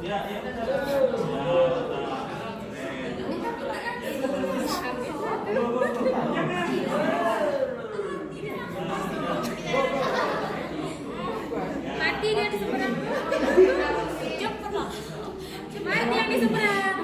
Ya, ya, betul. Mati dia di seberang. Cepet loh. Mati yang di seberang.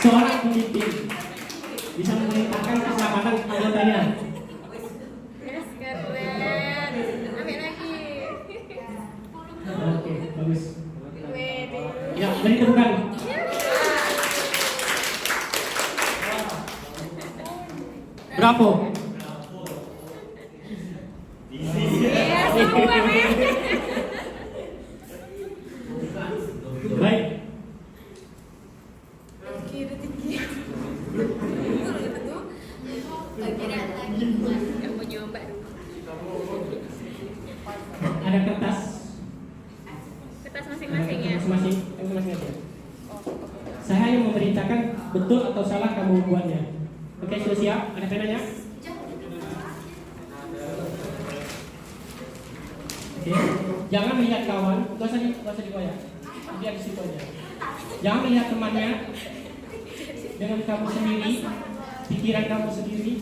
Seorang pemimpin bisa memerintahkan keselamatan anggotanya. Yes, keren. Ambil lagi. Oke, bagus. Wede. Ya, beri tepukan. Bravo. Iya, semua men. Baik. Yang mau nyoba dulu. Ada kertas. Kertas Ada masing-masing ya. kertas masing-masing aja. Saya hanya memberitakan betul atau salah kamu membuatnya. Oke, sudah siap? Ada penanya? Oke. Jangan melihat kawan, gak usah digoyang. Biar di situ aja. Jangan melihat temannya dengan kamu sendiri, pikiran kamu sendiri.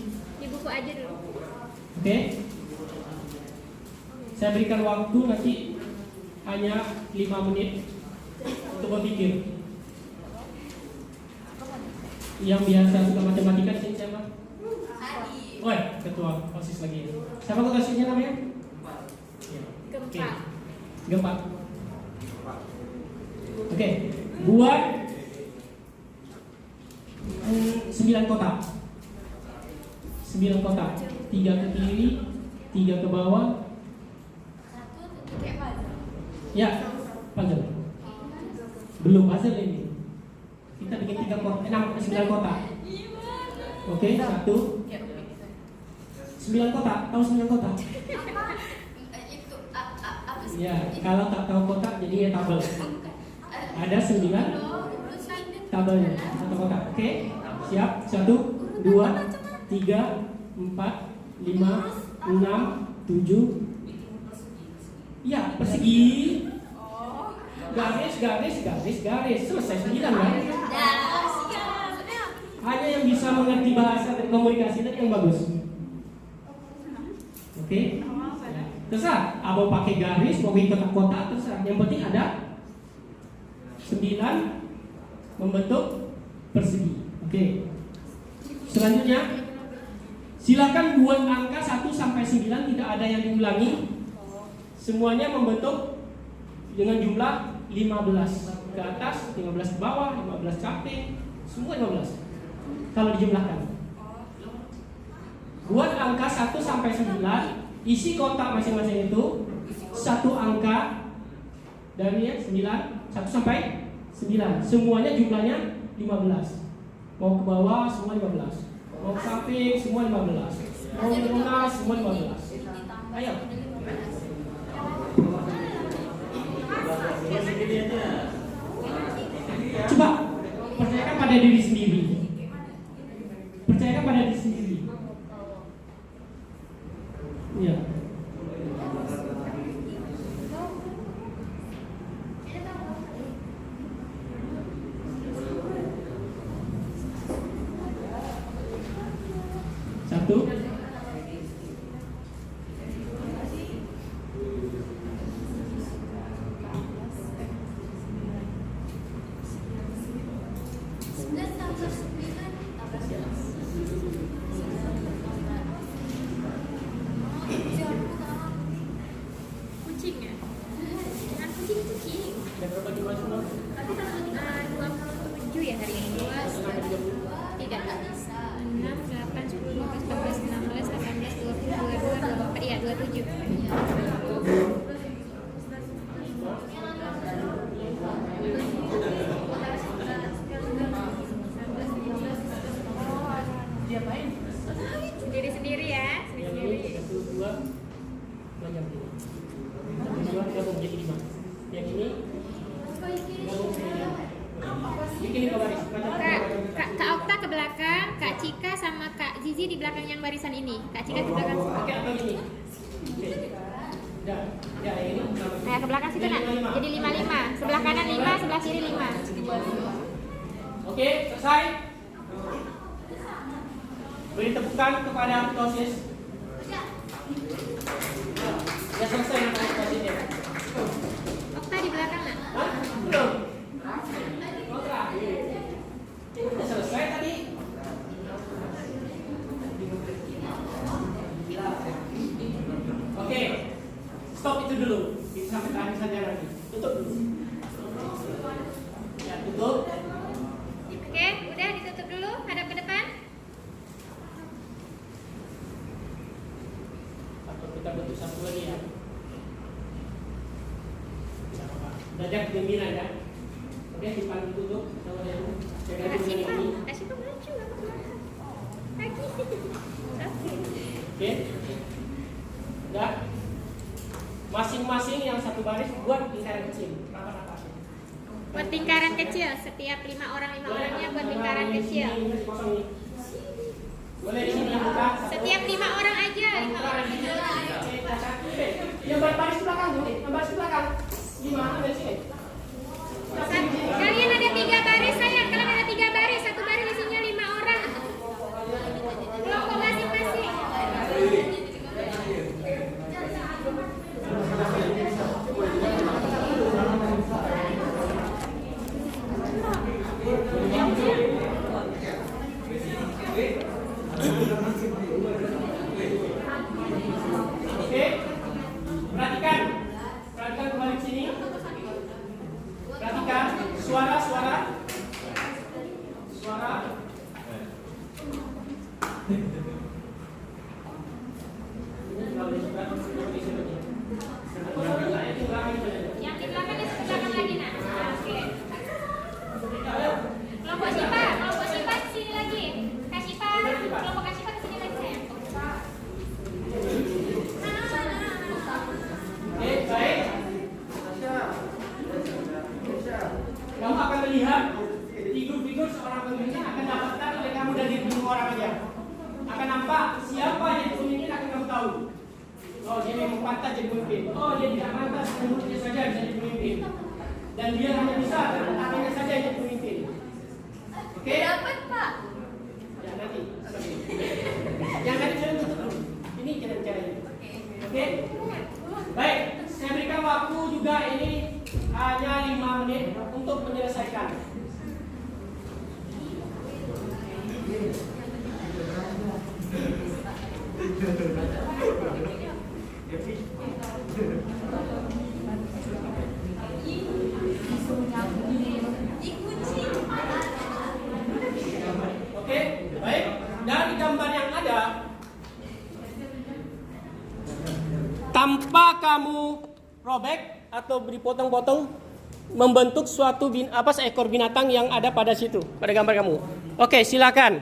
Di buku aja dulu. Oke. Saya berikan waktu nanti hanya 5 menit untuk berpikir. Yang biasa suka matematika di sini siapa? Woi, ketua OSIS lagi. Siapa ketua OSISnya namanya? Gempa. Gempa. Oke, buat 9 kotak. 9 kotak. 3 ke kiri, 3 ke bawah. Ya, puzzle. Belum puzzle ini. Kita bikin 9 kotak. Oke, 1. 9 kotak. Tahu 9 kotak? Ya, kalau tak tahu kotak jadinya tabel. Ada 9 tabelnya satu kotak. Oke, siap? 1, 2, 3, 4, 5, 6, 7. Ya, persegi. Garis. Selesai 9 kan? Hanya yang bisa mengerti bahasa dan komunikasi tadi yang bagus. Oke? Terserah, mau pakai garis, mau bikin kotak-kotak, terserah. Yang penting ada 9 membentuk persegi. Oke. Selanjutnya, silakan buat angka 1 sampai 9, tidak ada yang diulangi. Semuanya membentuk dengan jumlah 15 ke atas, 15 ke bawah, 15 samping, semua 15. Kalau dijumlahkan. Buat angka 1 sampai 9, isi kotak masing-masing itu satu angka dari 9, 1 sampai 9. Semuanya jumlahnya 15. Mau ke bawah semua 15. Mau ke samping semua 15. Mau ke tengah semua 15. Ayo. Coba percayakan pada diri sendiri. Percayakan pada diri sendiri. Ya. Satu. lain. Sendiri-sendiri ya, Yang sendiri-sendiri. ini 1, 2 macam ini. 1, 2 gabung jadi 5. Yang ini gabung jadi 5. Bikin lima baris. Macam Kak Okta ke belakang, Kak Cika sama Kak Zizi di belakang yang barisan ini. Kak Cika di belakang. Oke, atau gini. Oke. Dah. Ya, yang ini. Nah, ke belakang situ nak. Jadi 5-5. Sebelah kanan 5, sebelah kiri 5. Oke, selesai. Beri tepukan kepada proses. Ya, selesai namanya prosesnya. Okta di belakang nak. Hah? Belum. Kontra. Udah selesai tadi. Oke. Stop itu dulu. Kita sampai terakhir saja lagi. Tutup dulu. Ya, tutup. Oke, udah ditutup dulu. Hadap ke depan. Atau kita bentuk satu lagi ya. Belajar kepemimpinan ya. Oke, simpan ditutup. Sama yang jaga Kak dulu Syifa, ini. Kak Syifa maju. Lagi. Oke. Oke. Udah. Masing-masing yang satu baris buat lingkaran kecil. Rapat-rapatnya. Buat lingkaran kecil, setiap 5 orangnya buat lingkaran kecil. Boleh di sini buka. Setiap 5 orang aja, 5 orang aja. Yang baris belakang tuh, yang baris belakang. 5 ambil sini. Kalian ada 3 baris sayang, kalian ada 3 baris, satu baris isinya 5 orang. Kelompok masing-masing. Oke. Perhatikan. Perhatikan kembali ke sini. Perhatikan suara. Yang di belakang di belakang lagi nak. Oke. Kelompok Syifa sini lagi. Kak Syifa, kelompok Kak Syifa kesini lagi sayang. Oke, baik. Kamu akan melihat figur-figur seorang pemimpin akan dapatkan oleh kamu dari 5 orang aja. Akan nampak siapa yang pemimpin akan kamu tahu. Oh, dia memang pantas jadi pemimpin. Oh, dia tidak pantas, mulutnya saja jadi pemimpin. Dan dia hanya bisa tangannya saja jadi pemimpin. Oke? Dapat Pak. Ya, nanti. Yang tadi saya tutup dulu. Ini cara-caranya. Oke? Baik, saya berikan waktu juga ini hanya 5 menit untuk menyelesaikan. Oke, baik. Dari gambar yang ada, tanpa kamu robek atau dipotong-potong, membentuk suatu seekor binatang yang ada pada situ, pada gambar kamu. Oke, silakan.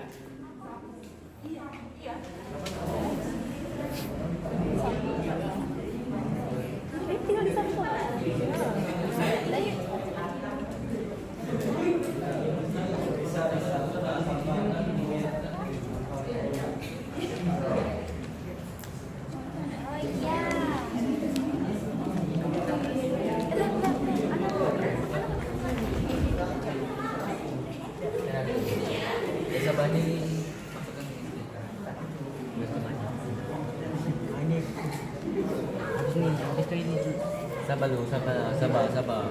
Sabar.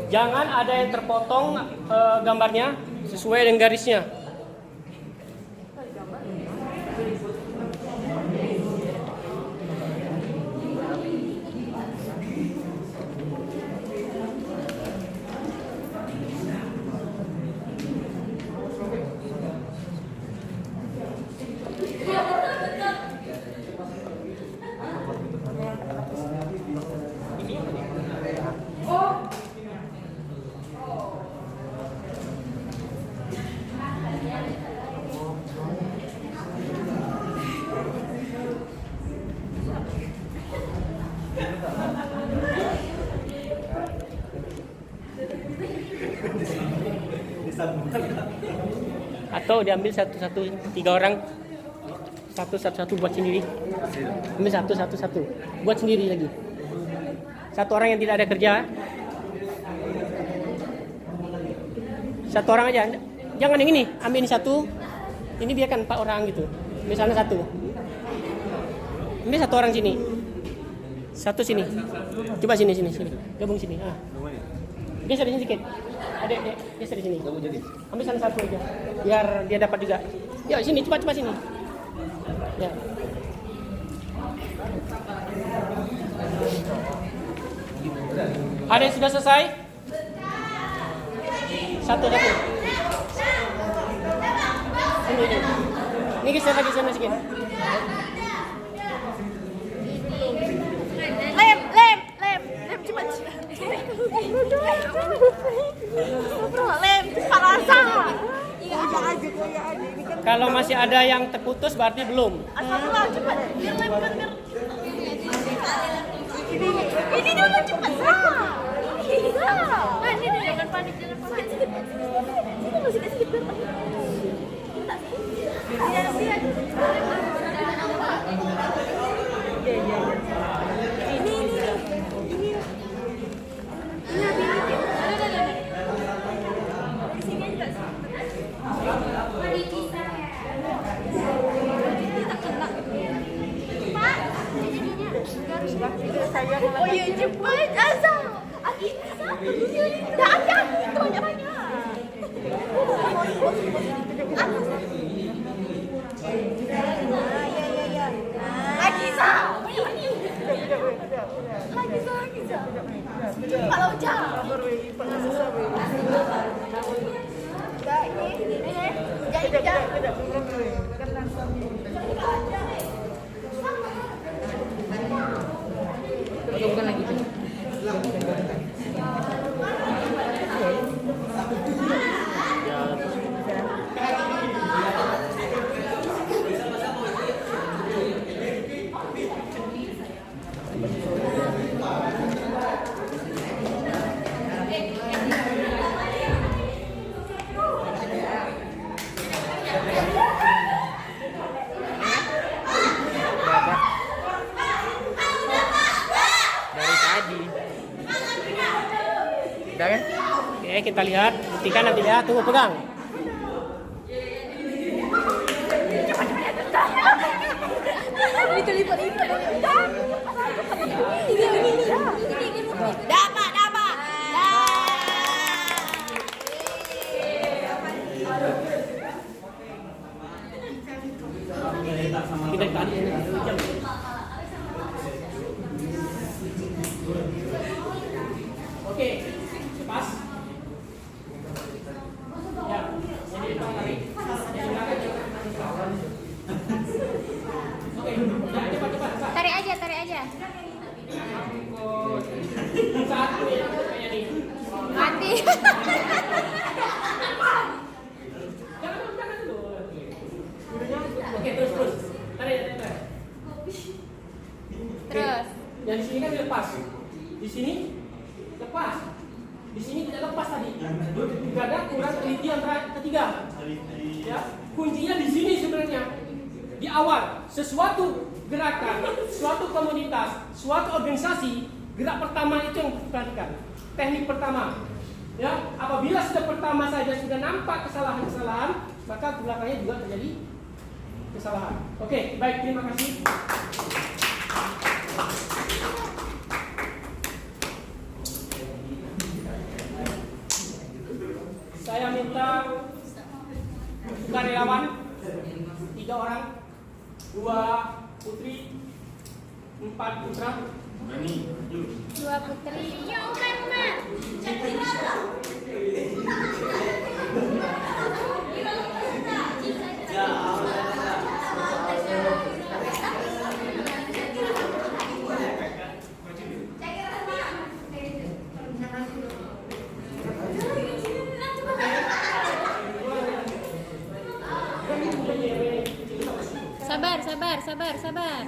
Jangan ada yang terpotong gambarnya sesuai dengan garisnya. Atau diambil satu-satu, 3 orang satu-satu buat sendiri. Ambil satu-satu buat sendiri lagi. 1 orang yang tidak ada kerja. 1 orang aja. Jangan yang ini, ambil ini 1. Ini biarkan 4 orang gitu. Misalnya 1. Ambil 1 orang sini. 1 sini. Coba sini. Gabung sini. Geser di sini sedikit. Adek, geser di sini. Ambil sana 1 aja. Biar dia dapat juga. Ya, sini, coba sini. Ya. Ada yang sudah selesai? Satu. Ini geser lagi sana sedikit. Lem, cepat. Lem, parasa. Kalau masih ada yang terputus berarti belum. Astagfirullah, cepat. Biar lem kan biar. Ini dulu cepat. Ini jangan panik. Ini masih sedikit. Oh iya cepat Azam. Dah ada itu banyak. Agiza. Kalau jauh. Bukan lagi. Udah kan? Oke, kita lihat. Buktikan nanti ya. Tunggu, pegang. Itu lipat. Dapat. Kita tadi. Oke, pas. Ya, jadi tarik. Oke, cepat. Tarik aja. Satu ya, kayak ini. Mati. Jangan dulu. Oke, terus. Tarik. Terus. Yang di sini kan lepas. Di sini lepas. Di sini tidak lepas tadi. Tidak ada kurang teliti antara ketiga. Ya, kuncinya di sini sebenarnya. Di awal, sesuatu gerakan, suatu komunitas, suatu organisasi, gerak pertama itu yang diperhatikan. Teknik pertama. Ya, apabila sudah pertama saja sudah nampak kesalahan-kesalahan, maka belakangnya juga terjadi kesalahan. Oke, baik, terima kasih. Saya minta karyawan 3 orang, 2 putri, 4 putra. 2 putri. Ya, Umar. Sabar.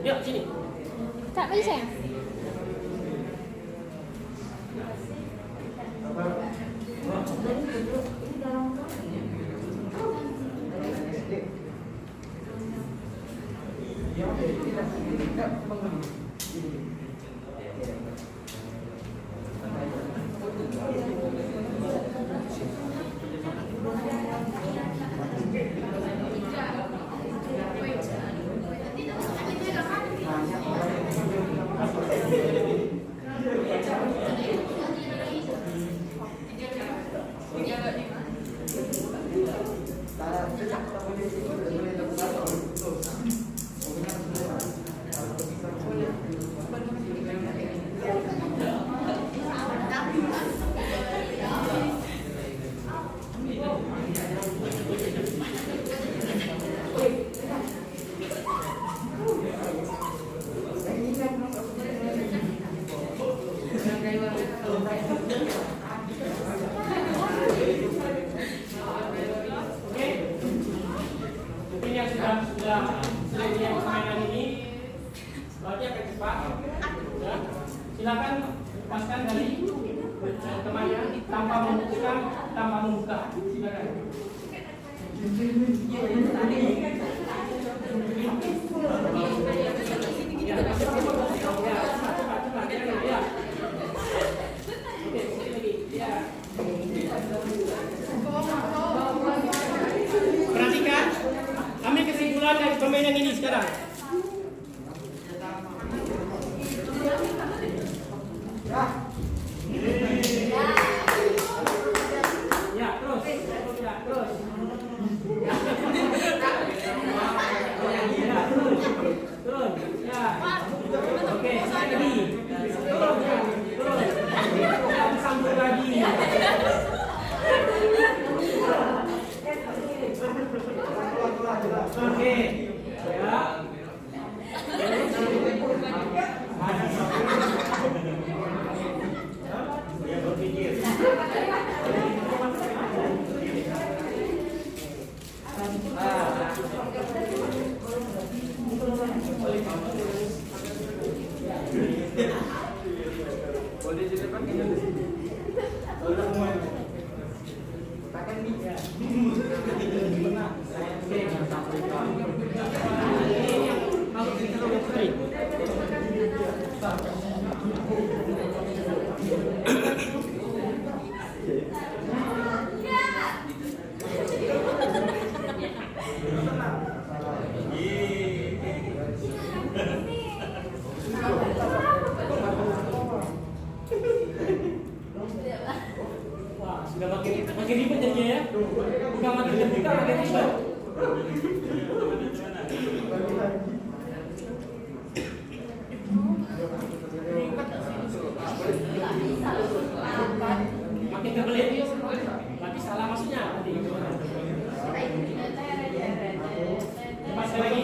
Yuk sini. Tak boleh sayang. Mungkin yang sudah selesai permainan ini, berarti akan cepat. Ya. Silakan lepaskan dari temannya tanpa membuka, Silakan. Ya, cepat. Ya. Oke, sekali lagi. Ya. Perhatikan, ambil kesimpulan dari permainan ini sekarang. Ya, terus. Ya, terus. Ya, terus. Ya. Oke, sekali lagi. Terus. Ya, sambung lagi. Oke, ya. Boleh di depan kita di sini. Wah, sudah makin ribet jadinya ya. Bukan makin terbuka, makin ribet. Makin kebelit, berarti salah maksudnya. Cepat sekali lagi.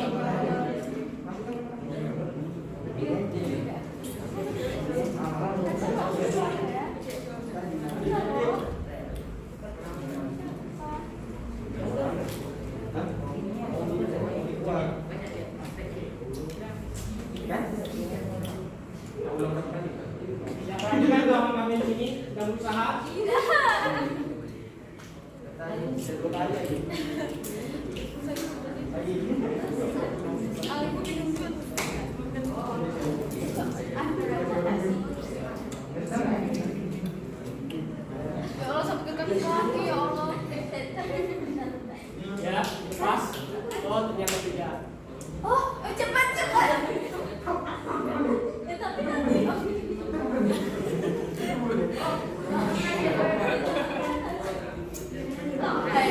Perhatikan kalau mengambil sini dan berusaha. Ya Allah, sampai ke kaki ya Allah. Ya, pas. Oh, ternyata tidak. Oh, cepat. Ya tapi nanti. Oke.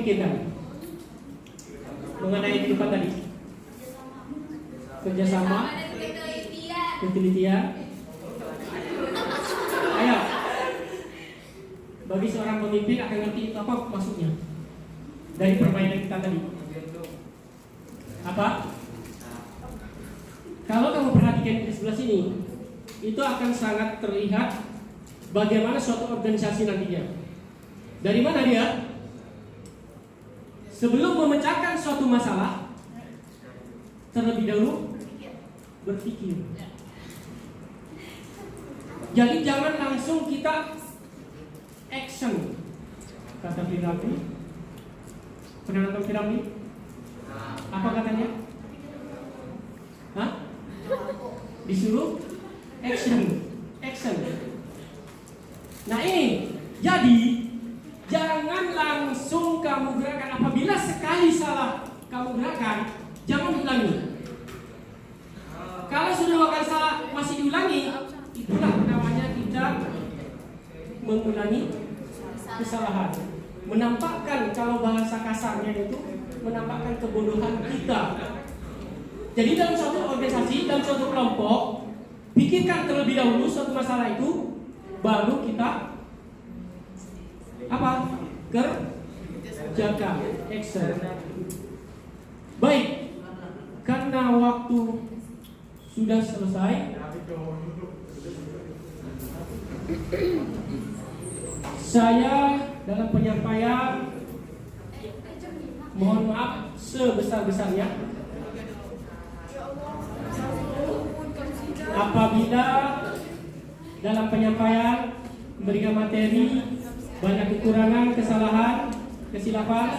pikirkan mengenai kehidupan tadi? Kerjasama, penelitian. Ayo, bagi seorang pemimpin akan ngerti itu apa maksudnya dari permainan kita tadi. Apa? Kalau kamu perhatikan di sebelah sini, itu akan sangat terlihat bagaimana suatu organisasi nantinya. Dari mana dia? Sebelum memecahkan suatu masalah, terlebih dahulu berpikir. Jadi jangan langsung kita action. Kata Piramli. Pernah nonton Piramli? Apa katanya? Hah? Disuruh action. Nah ini, jadi jangan langsung kamu gerakan. Apabila sekali salah kamu gerakan, jangan diulangi. Kalau sudah dua kali salah masih diulangi, itulah namanya kita mengulangi kesalahan. Menampakkan, kalau bahasa kasarnya itu menampakkan kebodohan kita. Jadi dalam suatu organisasi, dalam suatu kelompok, pikirkan terlebih dahulu suatu masalah itu, baru kita apa? Kerjakan, action. Baik, karena waktu sudah selesai, saya dalam penyampaian mohon maaf sebesar-besarnya apabila dalam penyampaian memberikan materi banyak kekurangan, kesalahan, kesilapan,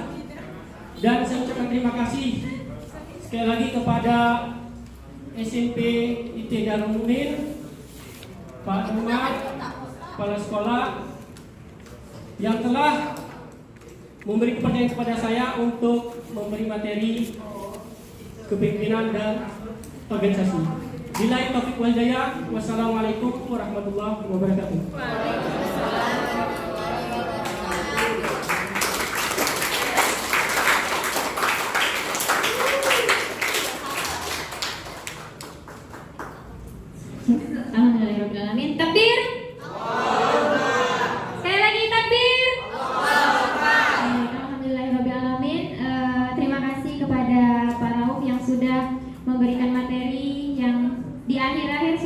dan saya ucapkan terima kasih sekali lagi kepada SMP IT Darul Mumin, Pak Muhammad, kepala sekolah yang telah memberi kepercayaan kepada saya untuk memberi materi kepemimpinan dan organisasi. Billahi taufiq wal hidayah. Wassalamualaikum warahmatullahi wabarakatuh. Alhamdulillahirrahmanirrahim. Takbir. Sekali lagi takbir. Alhamdulillahirrahmanirrahim. Terima kasih kepada Pak Rauf yang sudah memberikan materi yang di akhir-akhir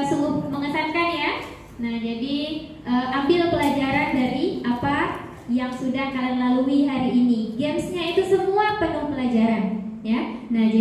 sungguh mengesankan ya. Nah jadi ambil pelajaran dari apa yang sudah kalian lalui hari ini. Gamesnya itu semua penuh pelajaran ya. Nah